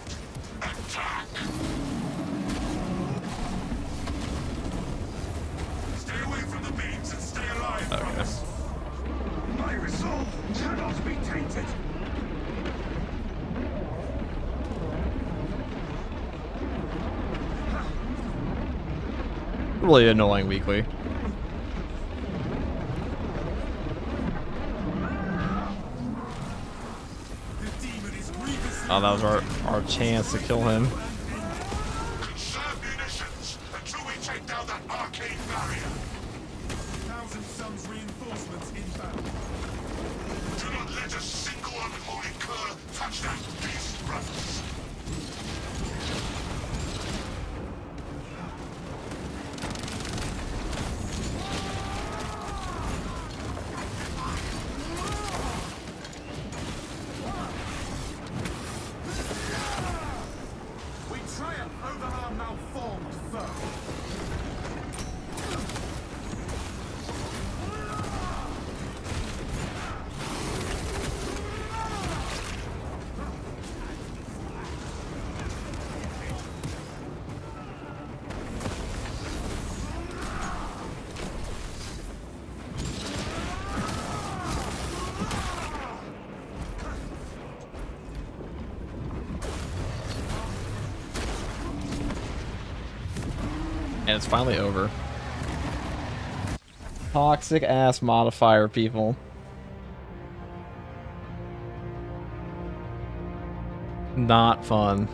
Attack. Stay away from the beams and stay alive, Okay. brothers. My resolve cannot be tainted. Really annoying weekly. The demon is grievously Oh, that was our chance to kill him. conserve munitions until we take down that arcane barrier. Thousand Suns reinforcements inbound. Do not let a single unholy cur touch that beast, brothers. We triumph over our malformed foe. And it's finally over. Toxic ass modifier, people. Not fun.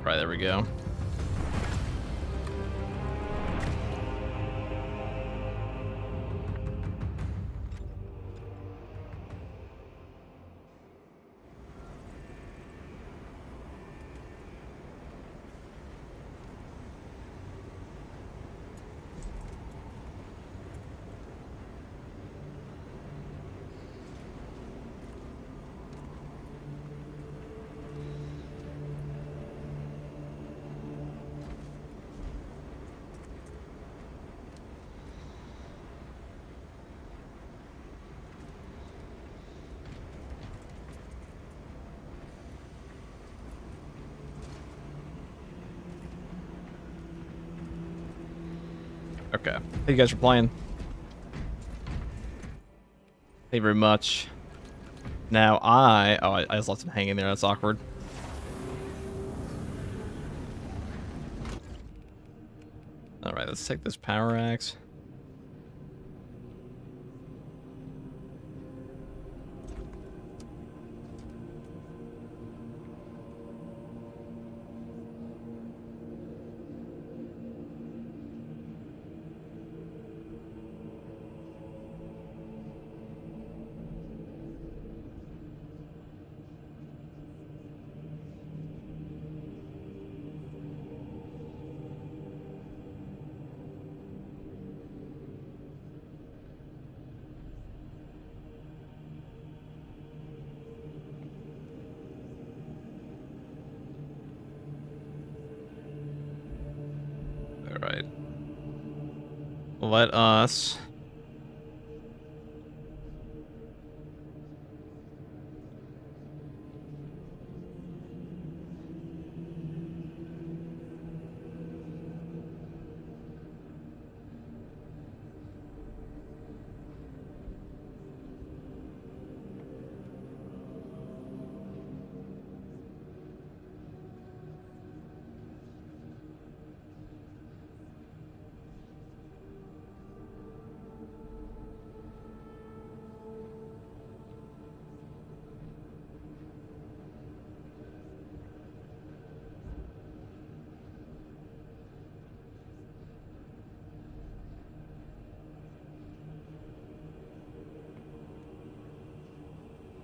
Right, there we go. Okay. Thank you guys for playing. Thank you very much. Now I just left him hanging there. That's awkward. All right, let's take this power axe. Alright. Let us...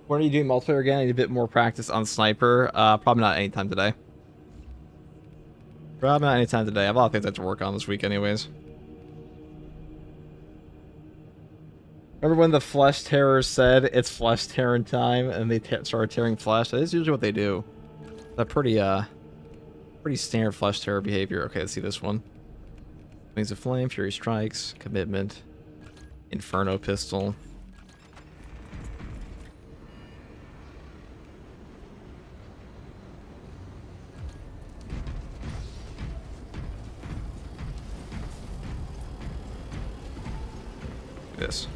When are you doing multiplayer again? I need a bit more practice on sniper. Probably not anytime today. Probably not anytime today. I have a lot of things I have to work on this week anyways. Remember when the flesh terrors said it's flesh tearing time and they started tearing flesh? That is usually what they do. That pretty standard flesh terror behavior. Okay, let's see this one. Wings of Flame, Fury Strikes, Commitment, Inferno Pistol. This.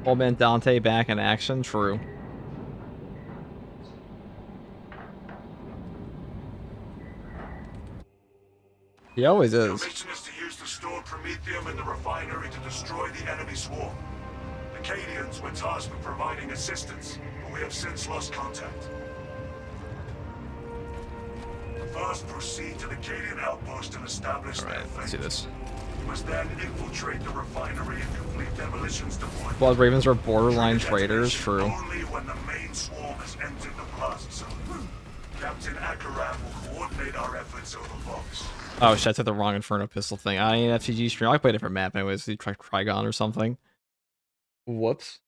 Old man Dante back in action. True. He always Your is. mission is to use the stored promethium in the refinery to destroy the enemy swarm. The Cadians were tasked with providing assistance, but we have since lost contact. First, proceed to the Cadian outpost and establish their Alright, fate. let's do this. You must then infiltrate the refinery and complete demolitions deployment. Blood Ravens are borderline Trigger traitors. detonation True. Only when the main swarm has entered the blast zone. Captain Akaram will coordinate our efforts over Vox. Oh shit, I took the wrong Inferno pistol thing. I need an FTG stream. I play a different map anyways. Try Trigon or something. Whoops.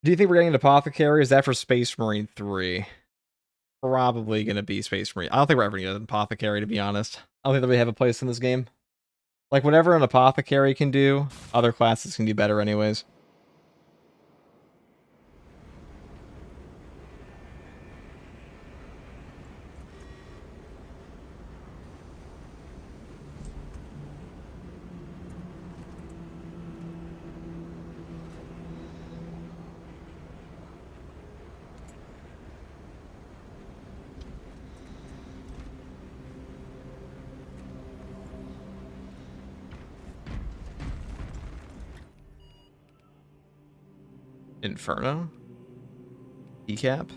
Do you think we're getting an Apothecary? Is that for Space Marine 3? Probably gonna be Space Marine. I don't think we're ever gonna get an Apothecary, to be honest. I don't think that we have a place in this game. Like, whatever an Apothecary can do, other classes can do better anyways. Inferno? Decap?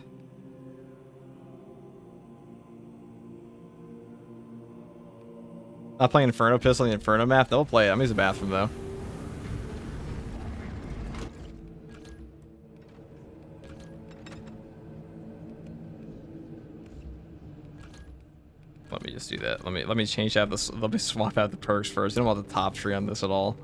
Not playing Inferno Pistol on the Inferno map? They'll play it. I'm using the bathroom though. Let me just do that. Let me change out this. Let me swap out the perks first. I don't want the top tree on this at all.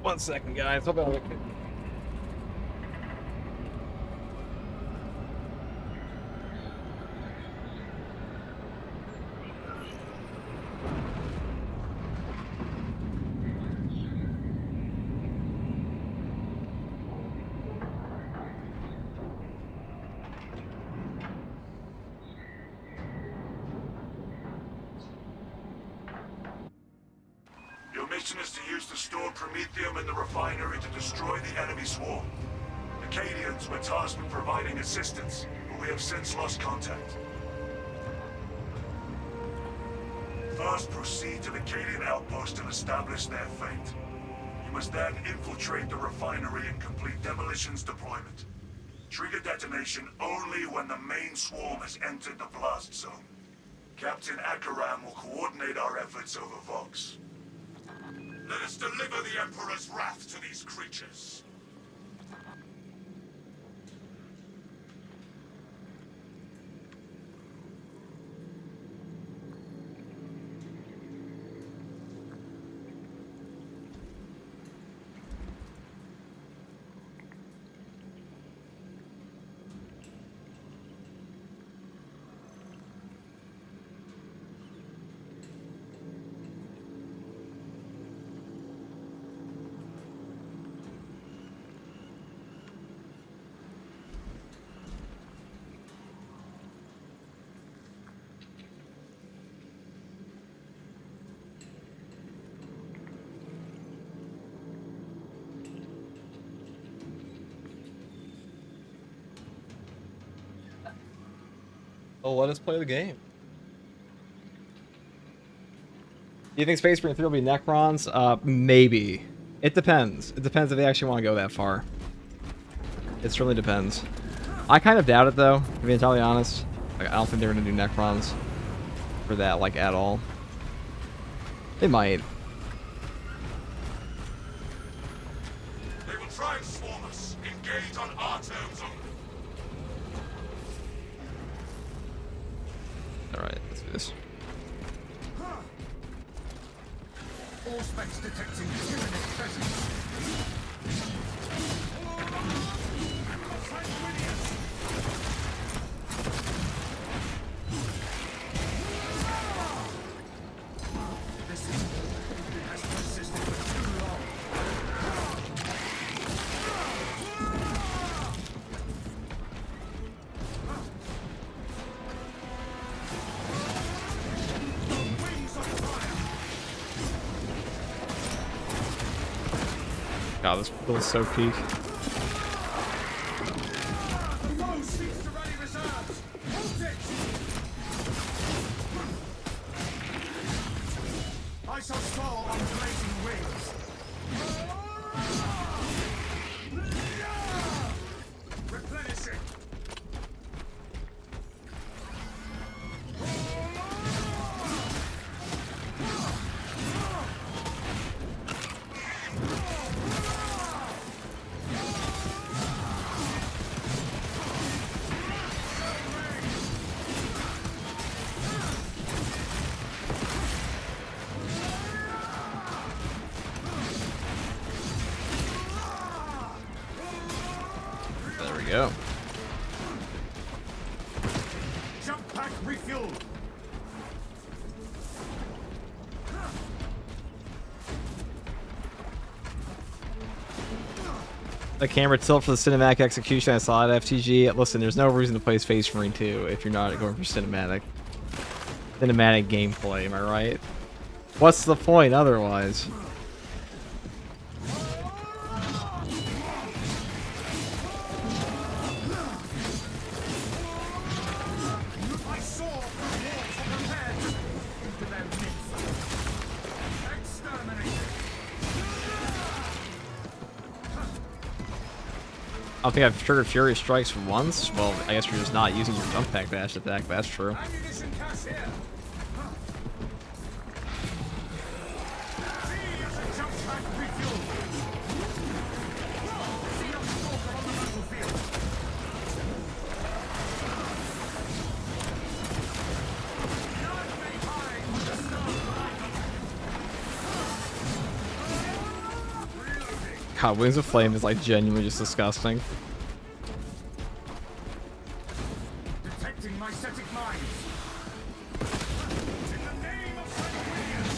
One second, guys. Hope I don't get... Your mission is to use the stored promethium in the refinery to destroy the enemy swarm. The Cadians were tasked with providing assistance, but we have since lost contact. First, proceed to the Cadian outpost and establish their fate. You must then infiltrate the refinery and complete demolitions deployment. Trigger detonation only when the main swarm has entered the blast zone. Captain Akaram will coordinate our efforts over Vox. Let us deliver the Emperor's wrath to these creatures. Oh, let us play the game. Do you think Space Marine 3 will be Necrons? Maybe. It depends. It depends if they actually want to go that far. It certainly depends. I kind of doubt it, though, to be entirely honest. Like, I don't think they're going to do Necrons for that, like, at all. They might. They will try and swarm us. Engage on our terms only. Alright, let's do this. All specs detecting tyrannic presence. God, this feels so peak. I shall soar on blazing wings. Replenishing. There we go. Jump pack refueled. The camera tilt for the cinematic execution I saw at FTG. Listen, there's no reason to play Space Marine 2 if you're not going for cinematic gameplay, am I right? What's the point otherwise? I saw the walls of the head into their midst. Exterminated. I don't think I've triggered Fury Strikes once. Well, I guess you're just not using your jump pack dash attack. That's true. Ammunition cache here. See as a jump pack refueled. See a stalker on the battlefield. None may hide with the star. Reloading. God, Wings of Flame is like genuinely just disgusting. Detecting mycetic mines. In the name of Sanguinius.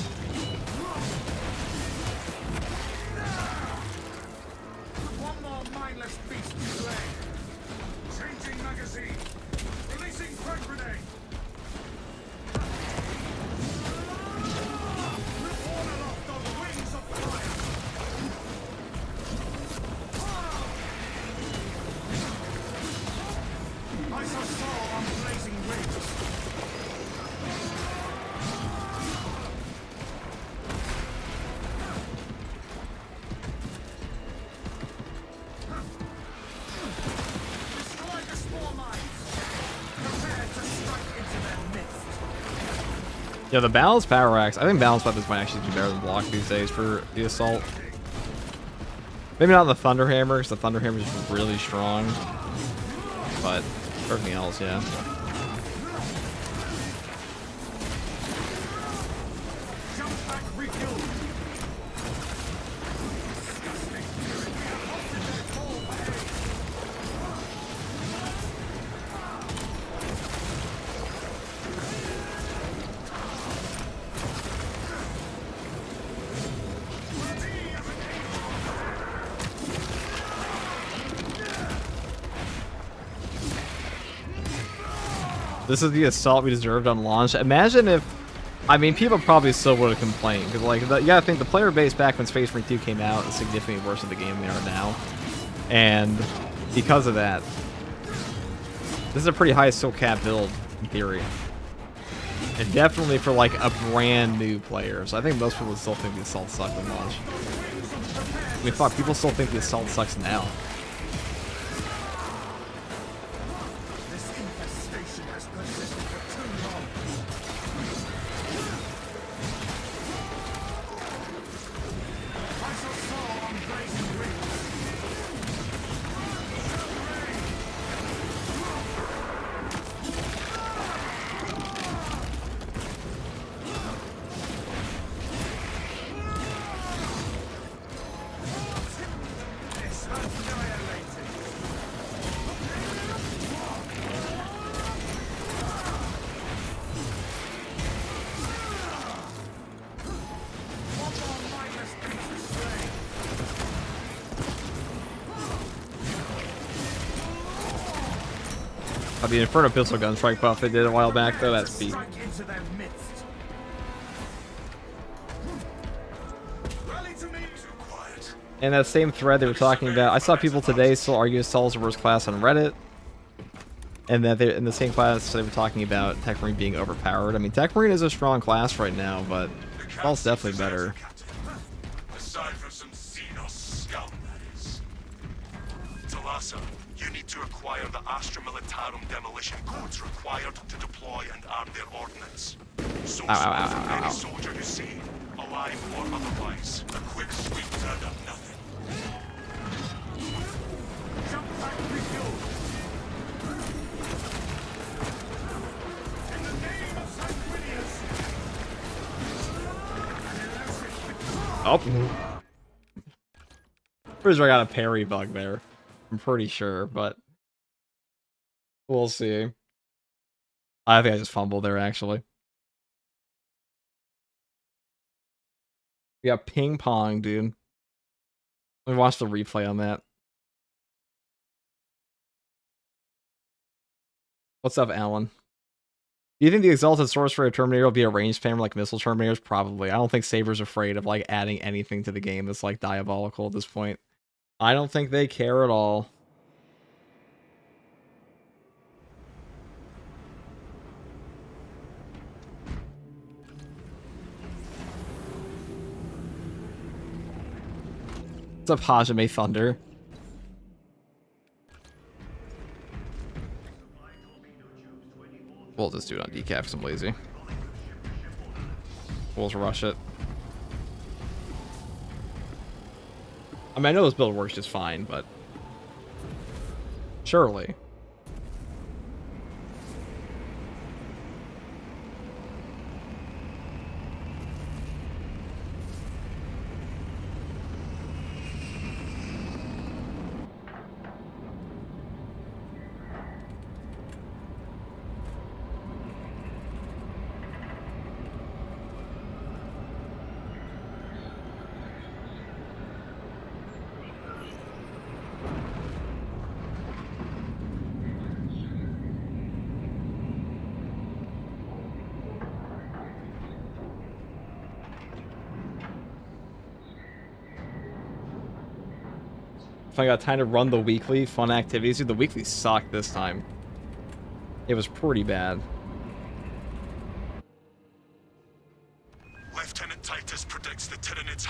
One more mindless beast slain. Changing magazine. Releasing frag grenade. Born aloft on wings of fire. I shall soar on blazing wings. Destroy the spore mines. Prepare to strike into their midst. Yeah, the balanced power axe. I think balanced weapons might actually be better than block these days for the assault. Maybe not the Thunderhammer, because the Thunderhammer is really strong. But everything else, yeah. Jump back refueled. Disgusting tyranny. Halted their call for aid. Ready as an This is the assault we deserved on launch. Imagine if, I mean, people probably still would have complained because, like, you gotta think the player base back when Space Marine 2 came out is significantly worse than the game they are now, and because of that, this is a pretty high skill cap build in theory, and definitely for like a brand new player. So I think most people still think the assault sucks on launch. I mean, fuck, people still think the assault sucks now. This infestation has persisted for too long. I shall soar on blazing wings. Oh, the Inferno pistol gun strike buff they did a while back though, that's beat. In that same thread they were talking about, I saw people today still argue Sol's the worst class on Reddit. And that in the same class they were talking about Tech Marine being overpowered. I mean, Tech Marine is a strong class right now, but Sol's definitely better. Aside from some Xenos scum, that is. Talassa, you need to acquire the Astra Militarum demolition codes required to deploy and arm their ordnance. So any soldier you see, alive or otherwise, a quick sweep turned up nothing. Jump back, refuel. In the name of Sanguinius. Oh. Pretty sure I got a parry bug there. I'm pretty sure, but we'll see. I think I just fumbled there, actually. We got ping pong, dude. Let me watch the replay on that. What's up, Alan? Do you think the Exalted Sorcerer Terminator will be a ranged spammer like Missile Terminators? Probably. I don't think Saber's afraid of, like, adding anything to the game that's, like, diabolical at this point. I don't think they care at all. What's up, Hajime Thunder? We'll just do it on decaf because I'm lazy. We'll just rush it. I mean, I know this build works just fine, but surely. If I got time to run the weekly fun activities, dude, the weekly sucked this time. It was pretty bad. Lieutenant Titus predicts the Tyranids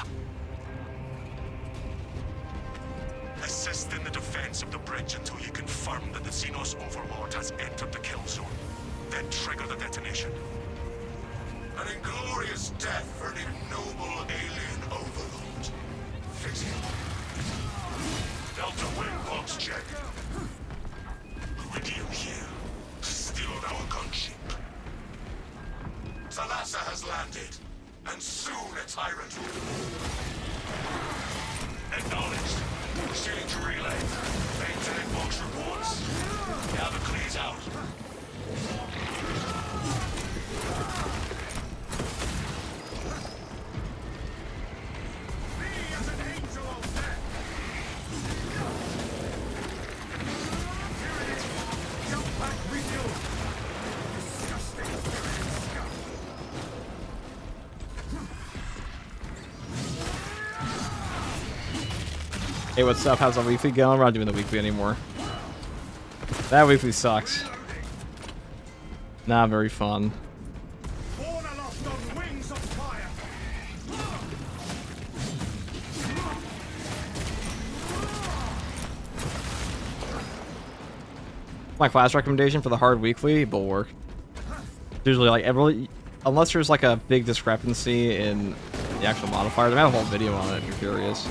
assist in the defense of the bridge until you confirm that the Xenos Overlord has entered the kill zone. Then trigger the detonation. An inglorious death for an ignoble alien overlord. Fix him. Delta wing box check. Iridium here. Still our gunship. Talassa has landed, and soon a tyrant will. Acknowledged. Proceeding to relay. Maintain box reports. Now the clear's out. Hey, what's up? How's the weekly going? We're not doing the weekly anymore. That weekly sucks. Not very fun. My class recommendation for the hard weekly, Bulwark. Usually, like, unless there's like a big discrepancy in the actual modifiers. I have a whole video on it if you're curious.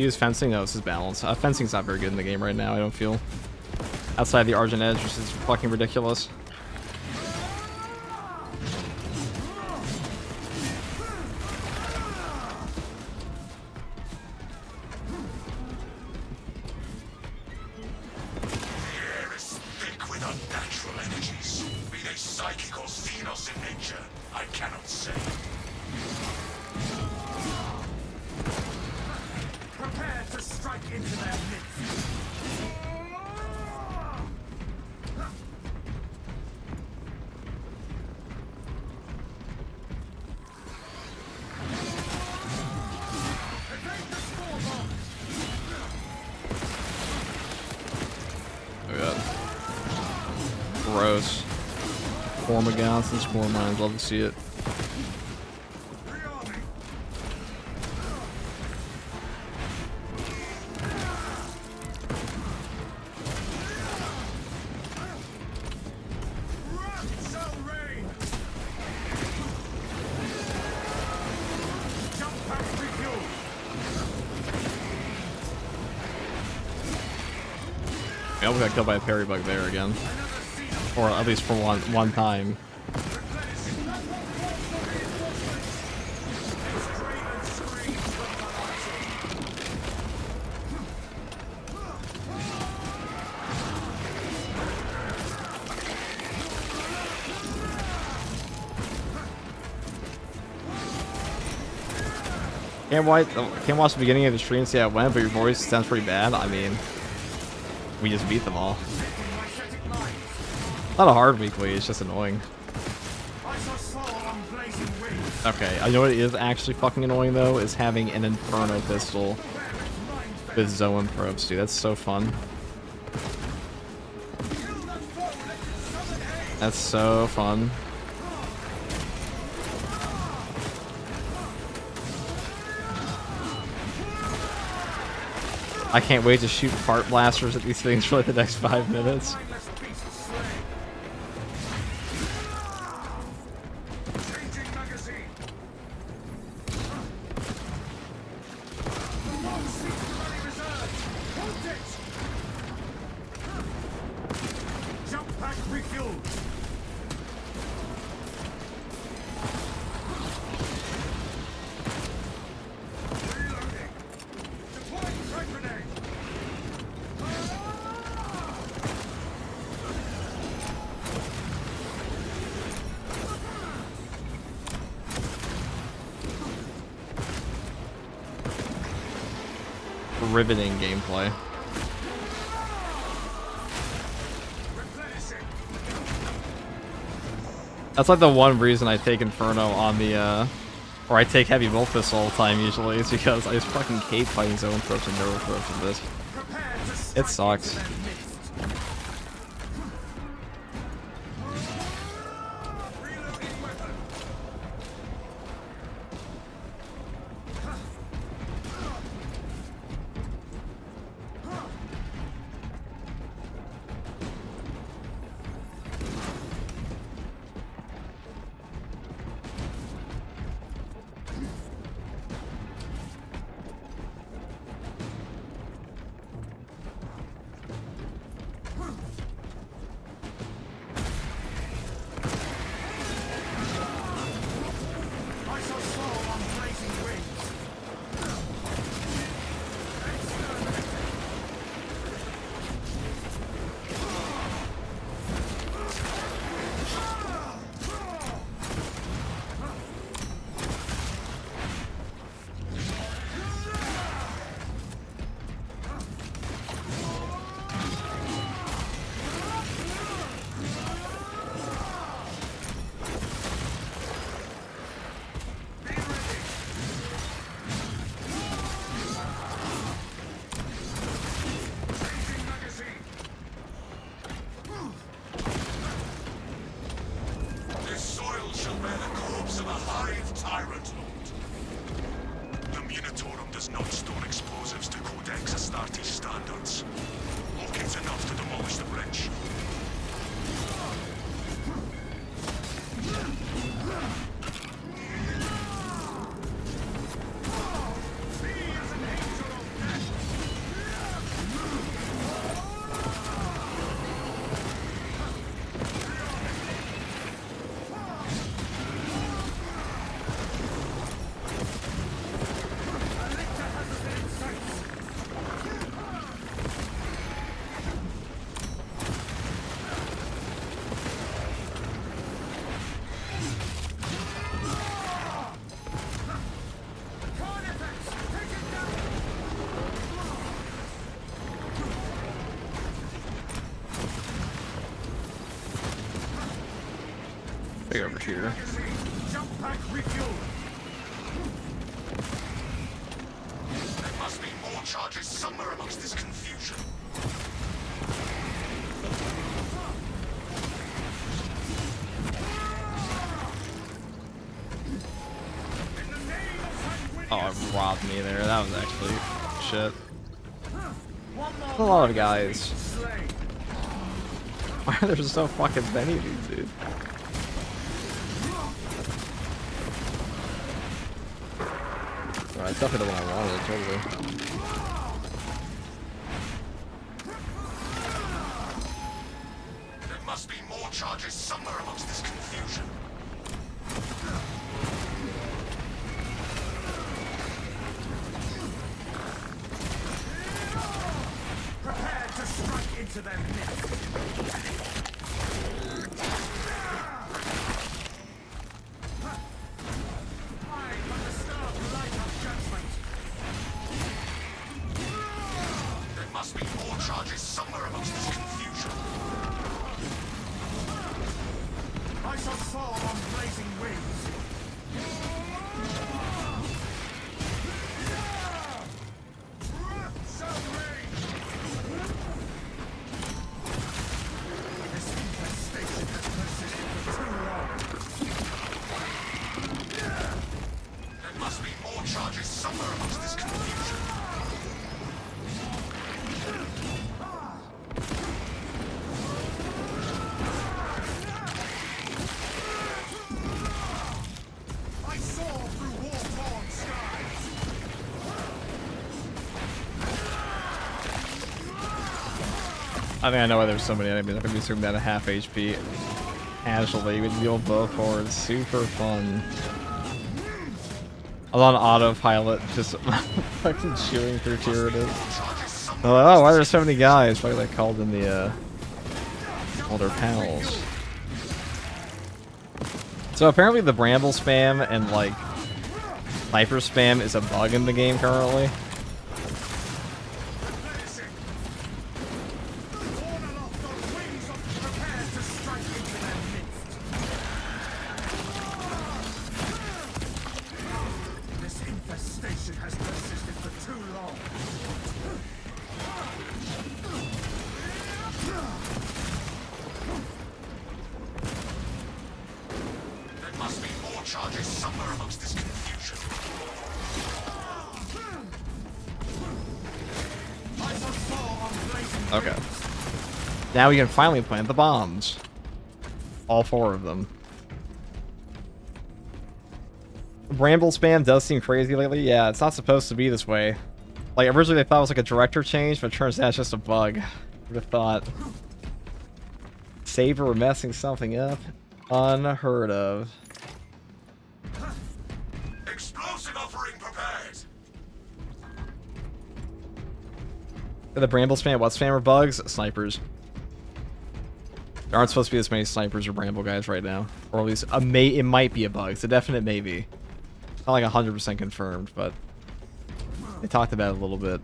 use fencing? No, this is balance. Fencing's not very good in the game right now, I don't feel. Outside the Argent Edge, which is fucking ridiculous. Gross. Formagons and Spore Mines, love to see it. I almost got killed by a parry bug there again. Or at least for one time. Can't watch the beginning of the stream and see how it went, but your voice sounds pretty bad. I mean, we just beat them all. Not a hard weekly, it's just annoying. Okay, I know what is actually fucking annoying though, is having an Inferno pistol with Zoan probes, dude. That's so fun. That's so fun. I can't wait to shoot fart blasters at these things for like the next 5 minutes. Riveting gameplay. That's like the one reason I take Inferno on the, or I take Heavy Bolt Pistol all the time usually, is because I just fucking hate fighting Zone Probes and Neuro Probes in this. It sucks. charge here. Jump pack refuel. There must be more charges somewhere amongst this confusion. Oh, it robbed me there. That was actually shit. A lot of guys. Why are there so fucking many of these, dude? Alright, definitely the one I wanted, totally. There must be more charges somewhere amongst this confusion. Prepare to strike into their midst. There must be more charges somewhere amongst this confusion. I shall soar on blazing wings. This infestation has persisted for too long. There must be more charges somewhere amongst this confusion. I soar through war-torn skies. I think I know why there's so many enemies. I'm gonna be zooming down to half HP. Casually with the old bow forward. Super fun. I'm on autopilot, just fucking chewing through Tyranids. Oh, why are there so many guys? Probably they called in the, all their pals. So apparently the bramble spam and, like, sniper spam is a bug in the game currently. This infestation has persisted for too long. There must be more charges somewhere amongst this confusion. I shall soar on blazing Okay. Now we can finally plant the bombs. All 4 of them. Bramble spam does seem crazy lately. Yeah, it's not supposed to be this way. Like, originally they thought it was like a director change, but it turns out it's just a bug. Would have thought. Saber were messing something up. Unheard of. Explosive offering prepared. The bramble spam, what spam are bugs? Snipers. There aren't supposed to be this many snipers or bramble guys right now. Or at least, it might be a bug. It's a definite maybe. Not like 100% confirmed, but they talked about it a little bit.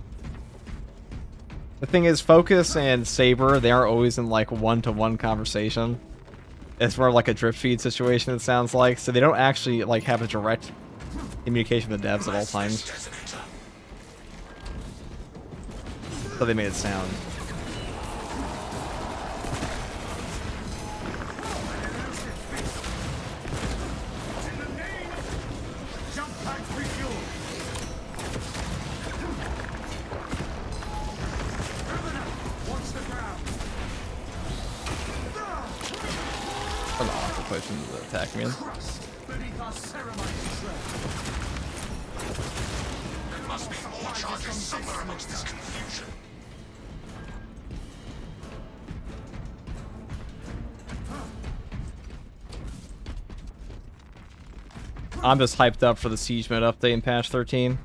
The thing is, Focus and Saber, they aren't always in like one-to-one conversation. It's more like a drip feed situation, it sounds like. So they don't actually like have a direct communication with the devs at all times. So they made it sound. Jump pack refuel. Watch the ground. An awful question to attack me in. Beneath our ceremony tread. There must be more charges somewhere amongst this confusion. I'm just hyped up for the Siege mode update in patch 13.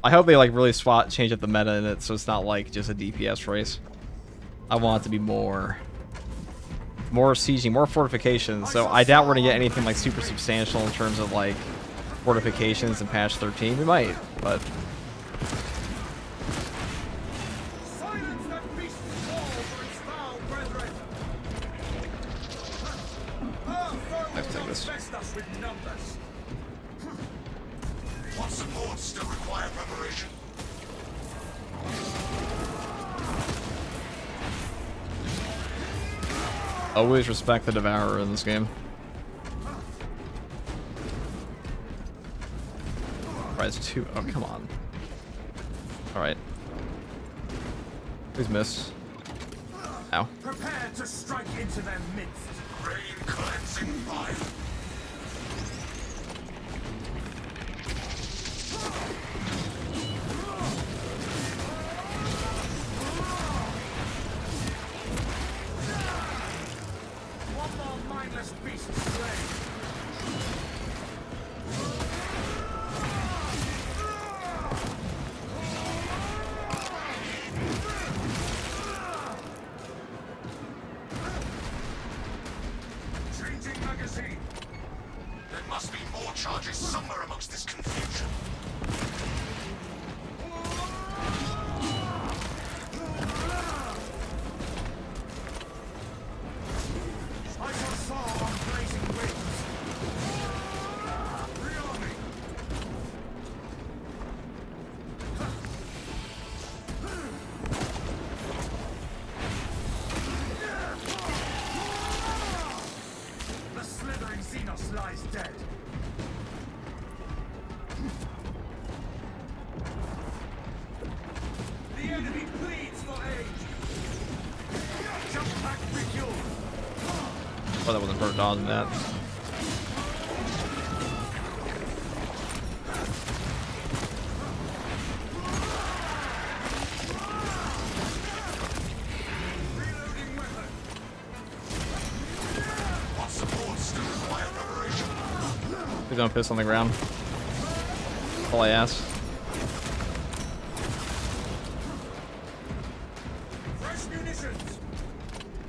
I hope they like really change up the meta in it so it's not like just a DPS race. I want it to be more sieging, more fortifications. So I doubt we're gonna get anything like super substantial in terms of like fortifications in patch 13. We might, but Silence that beast's call for its foul brethren. I have with numbers. What supports still require preparation? Always respect the Devourer in this game. Alright, it's 2. Oh, come on. Alright. Please miss. Ow. Prepare to strike into their midst. Rain cleansing fire. One more mindless beast slain. Changing magazine. There must be more charges somewhere amongst this confusion. I saw on blazing wings. Rearming. The slithering Xenos lies dead. The enemy pleads for aid. Jump pack refuel. Oh, that wasn't burnt on that. Reloading weapon. What supports still require preparation? Please don't piss on the ground. That's all I ask. Fresh munitions.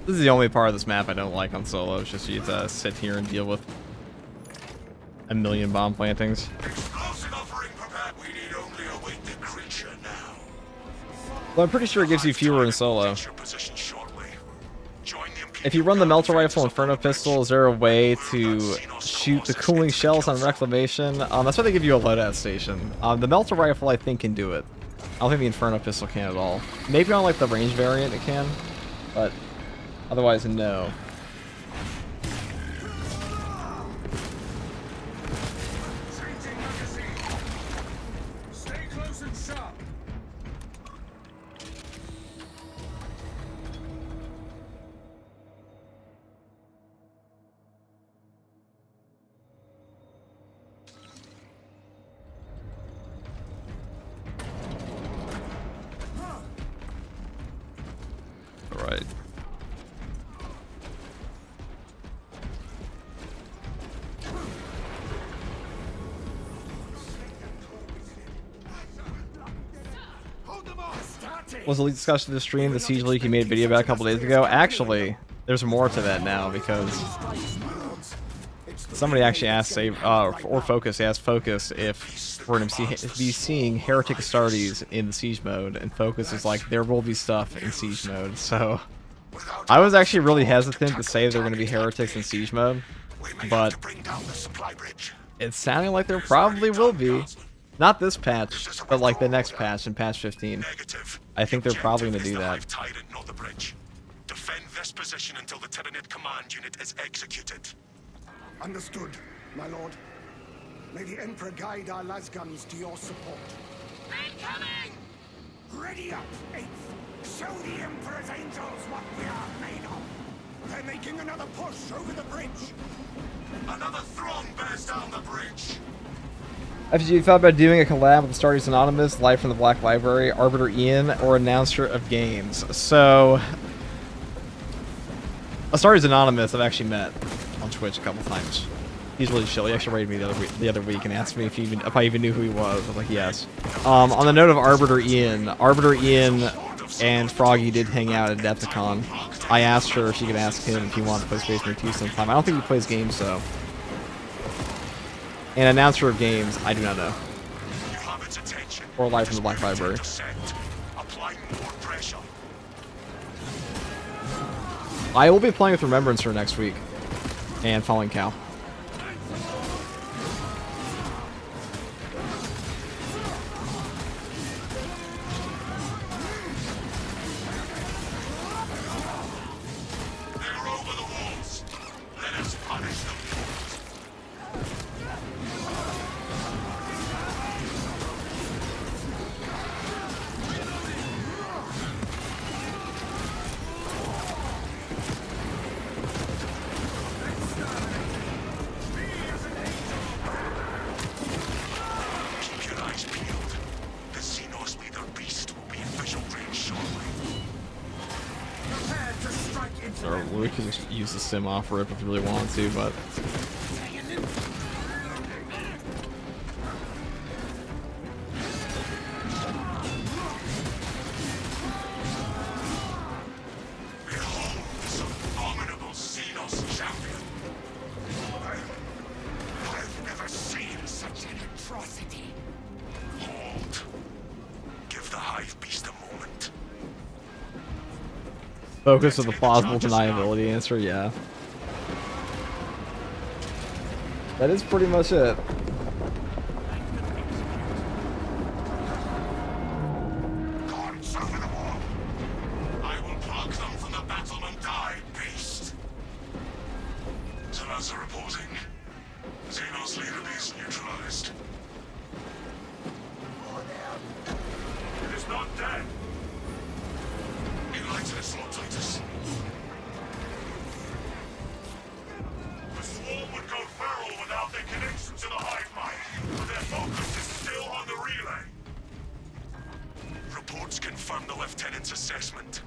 This is the only part of this map I don't like on solo. It's just you have to sit here and deal with a million bomb plantings. Explosive offering prepared. We need only await the creature now. Well, I'm pretty sure it gives you fewer in solo. Take your position shortly. Join the If you run the Melter Rifle Inferno Pistol, is there a way to shoot the cooling shells on Reclamation? That's why they give you a loadout station. The Melter Rifle, I think, can do it. I don't think the Inferno Pistol can at all. Maybe on like the range variant it can, but otherwise, no. Changing magazine. Stay close and sharp. All right. Was the lead discussion of the stream the Siege League you made a video about a couple days ago? Actually, there's more to that now because somebody actually asked Save or Focus asked Focus if we're going to be seeing Heretic Astartes in the Siege mode, and Focus is like, there will be stuff in Siege mode. So I was actually really hesitant to say they're going to be Heretics in Siege mode, but it's sounding like there probably will be. Not this patch, but like the next patch in patch 15. I think they're probably going to do that. Defend this position until the Tyranid command unit is executed. Understood, my lord. May the Emperor guide our lasguns to your support. Incoming! Ready up, 8th. Show the Emperor's angels what we are made of. They're making another push over the bridge. Another throng bears down the bridge. Have you thought about doing a collab with Astartes Anonymous, live from the Black Library, Arbiter Ian, or Announcer of Games? So, Astartes Anonymous I've actually met on Twitch a couple times. He's really chill. He actually raided me the other week and asked me if I even knew who he was. I was like, yes. On the note of Arbiter Ian and Froggy did hang out at Adepticon. I asked her if she could ask him if he wanted to play Space Marine 2 sometime. I don't think he plays games, though. And Announcer of Games, I do not know. Or live from the Black Library. I will be playing with Remembrancer next week. And Falling Cow. Or we could just use the sim off rip if we really wanted to, but Behold this abominable Xenos champion. I've never seen such an atrocity. Hold. Give the hive beast a moment. focus of the plausible deniability answer, yeah. That is pretty much it. Guards over the wall. I will pluck them from the battlement die, beast. Zealots are reporting. Xenos leader beast neutralized. It is not dead. Enlighten us, Lord Titus. The swarm would go feral without their connection to the hive mind, but their focus is still on the relay. Reports confirm the lieutenant's assessment.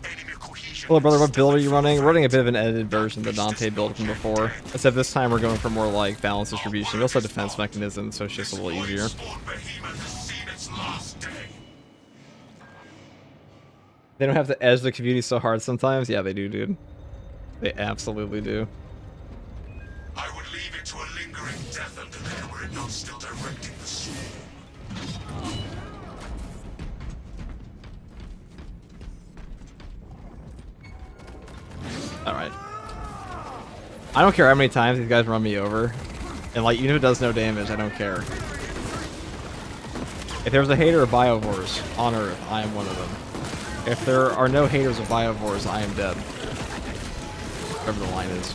Enemy cohesion. Hello, brother. What build are you running? We're running a bit of an edited version of the Dante build from before. Except this time we're going for more like balanced distribution. We also have defense mechanisms, so it's just a little easier. They don't have to edge the community so hard sometimes. Yeah, they do, dude. They absolutely do. I would leave it to a lingering death under there were it not still directing the swarm. Alright. I don't care how many times these guys run me over. And like, even if it does no damage, I don't care. If there's a hater of Biovores on Earth, I am one of them. If there are no haters of Biovores, I am dead. Whatever the line is.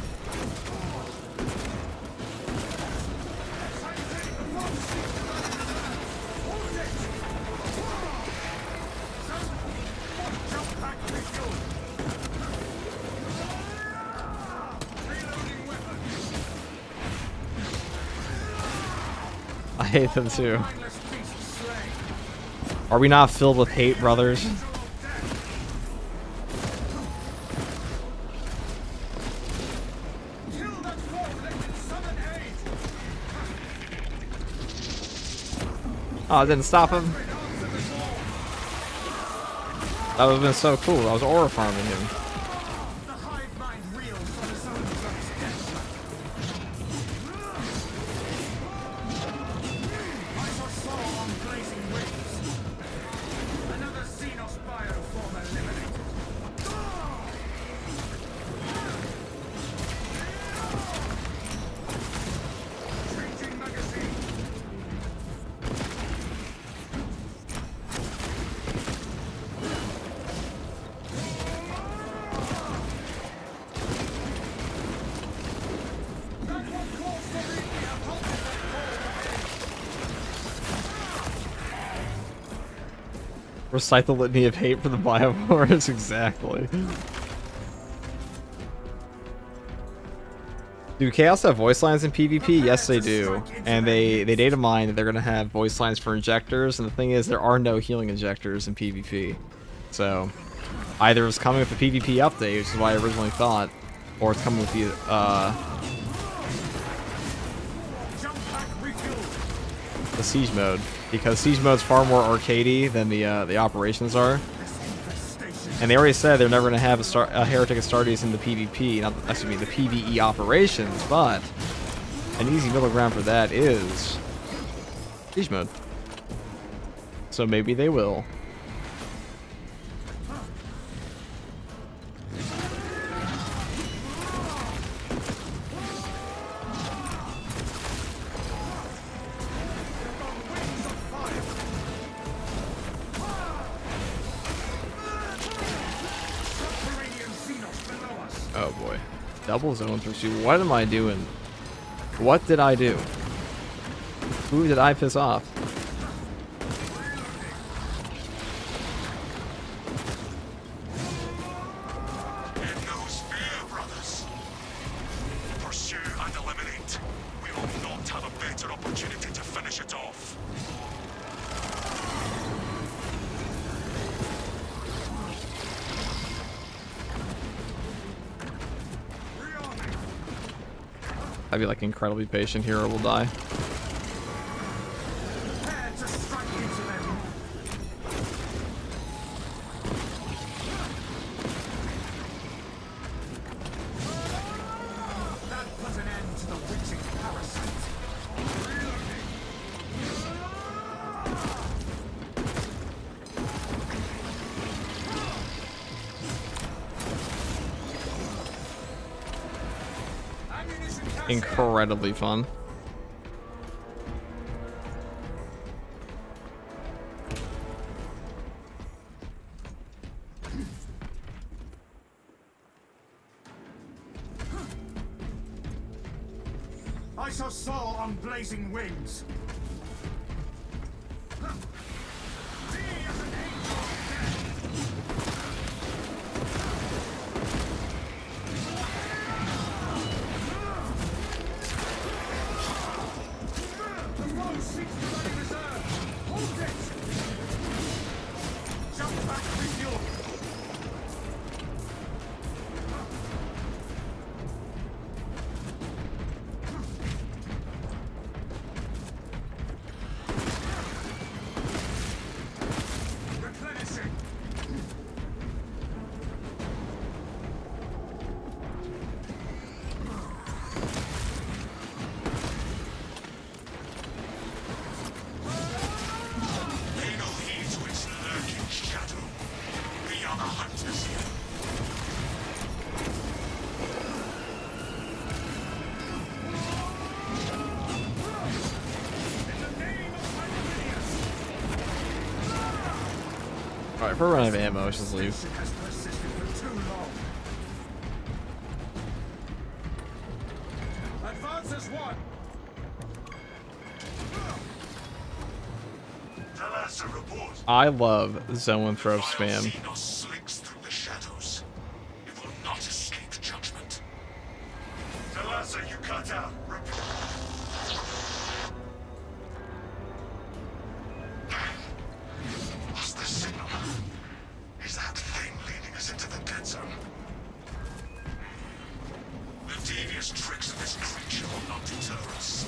I hate them too. Are we not filled with hate, brothers? Oh, I didn't stop him. That would have been so cool. I was aura farming him. Recite the litany of hate for the Biovores, exactly. Do Chaos have voice lines in PvP? Yes, they do. And they data mine that they're going to have voice lines for injectors, and the thing is, there are no healing injectors in PvP. So, either it's coming with the PvP update, which is what I originally thought, or it's coming with the Siege mode. Because Siege mode's far more arcadey than the operations are. And they already said they're never going to have a Heretic Astartes in the PvP, not, excuse me, the PvE operations, but an easy middle ground for that is Siege mode. So maybe they will. Oh boy. Double zone pursuit. What am I doing? What did I do? Who did I piss off? In no fear, brothers. Pursue and eliminate. We will not have a better opportunity to finish it off. I'd be like incredibly patient here or we'll die. Prepare to strike into them. That puts an end to the witching parasite. Incredibly fun. I shall soar on blazing wings. Alright, if we're running out of ammo, let's just leave. Has persisted for too long. Advance as one. Thalassa, report. I love zone throw Vile spam. Xenos slinks through the shadows. It will not escape judgment. Thalassa, you cut out. What's the signal? Is that thing leading us into the dead zone? The devious tricks of this creature will not deter us.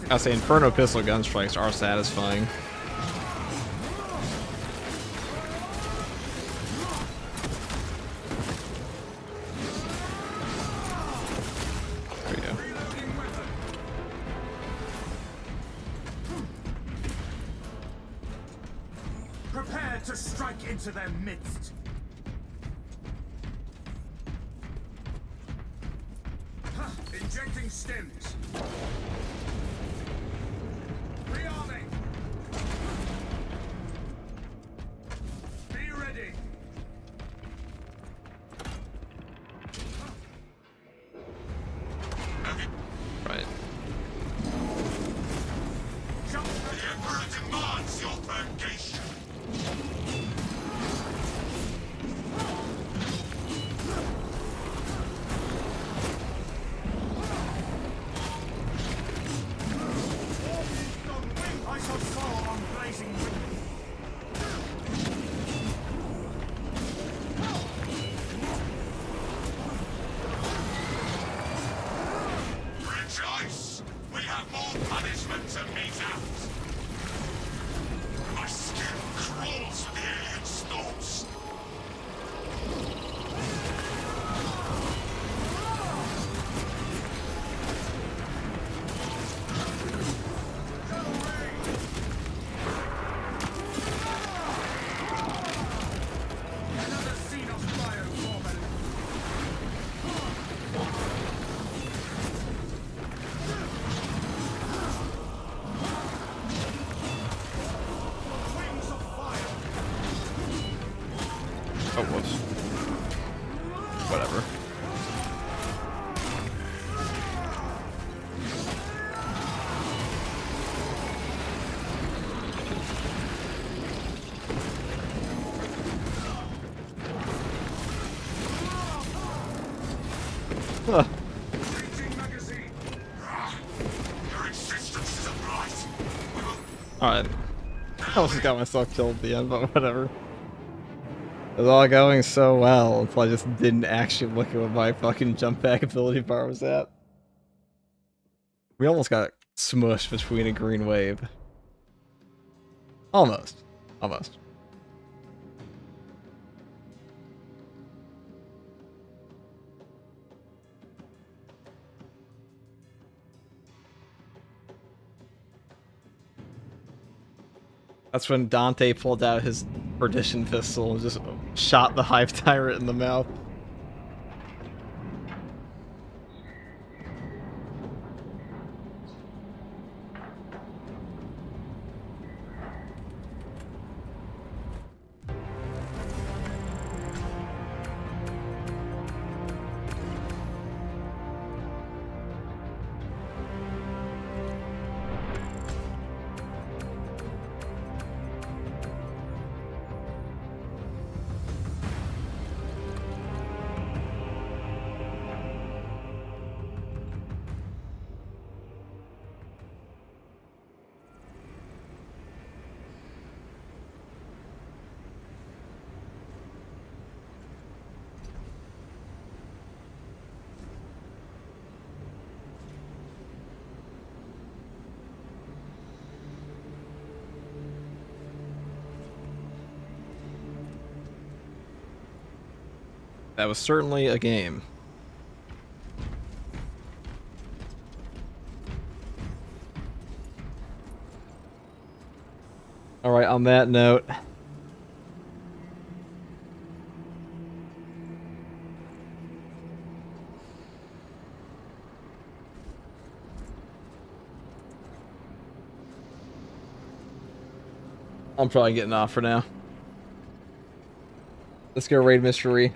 I say Inferno pistol gun strikes are satisfying. There we go. Prepare to strike into their midst. Injecting stims. Rearming. Be ready. Right. Jump. The Emperor demands your purgation. I shall Whatever. Huh. Your existence isn't right. Alright. I almost got myself killed at the end, but whatever. It was all going so well until I just didn't actually look at what my fucking jump back ability bar was at. We almost got smushed between a green wave. Almost. Almost. That's when Dante pulled out his perdition pistol and just shot the hive tyrant in the mouth. That was certainly a game. Alright, on that note... I'm probably getting off for now. Let's go raid Mystery.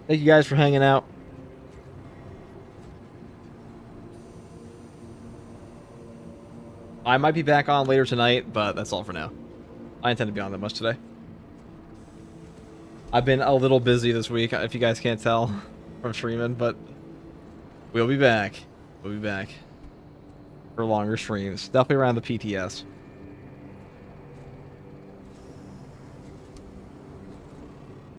Thank you guys for hanging out. I might be back on later tonight, but that's all for now. I intend to be on that much today. I've been a little busy this week, if you guys can't tell from streaming, but we'll be back. We'll be back for longer streams. Definitely around the PTS.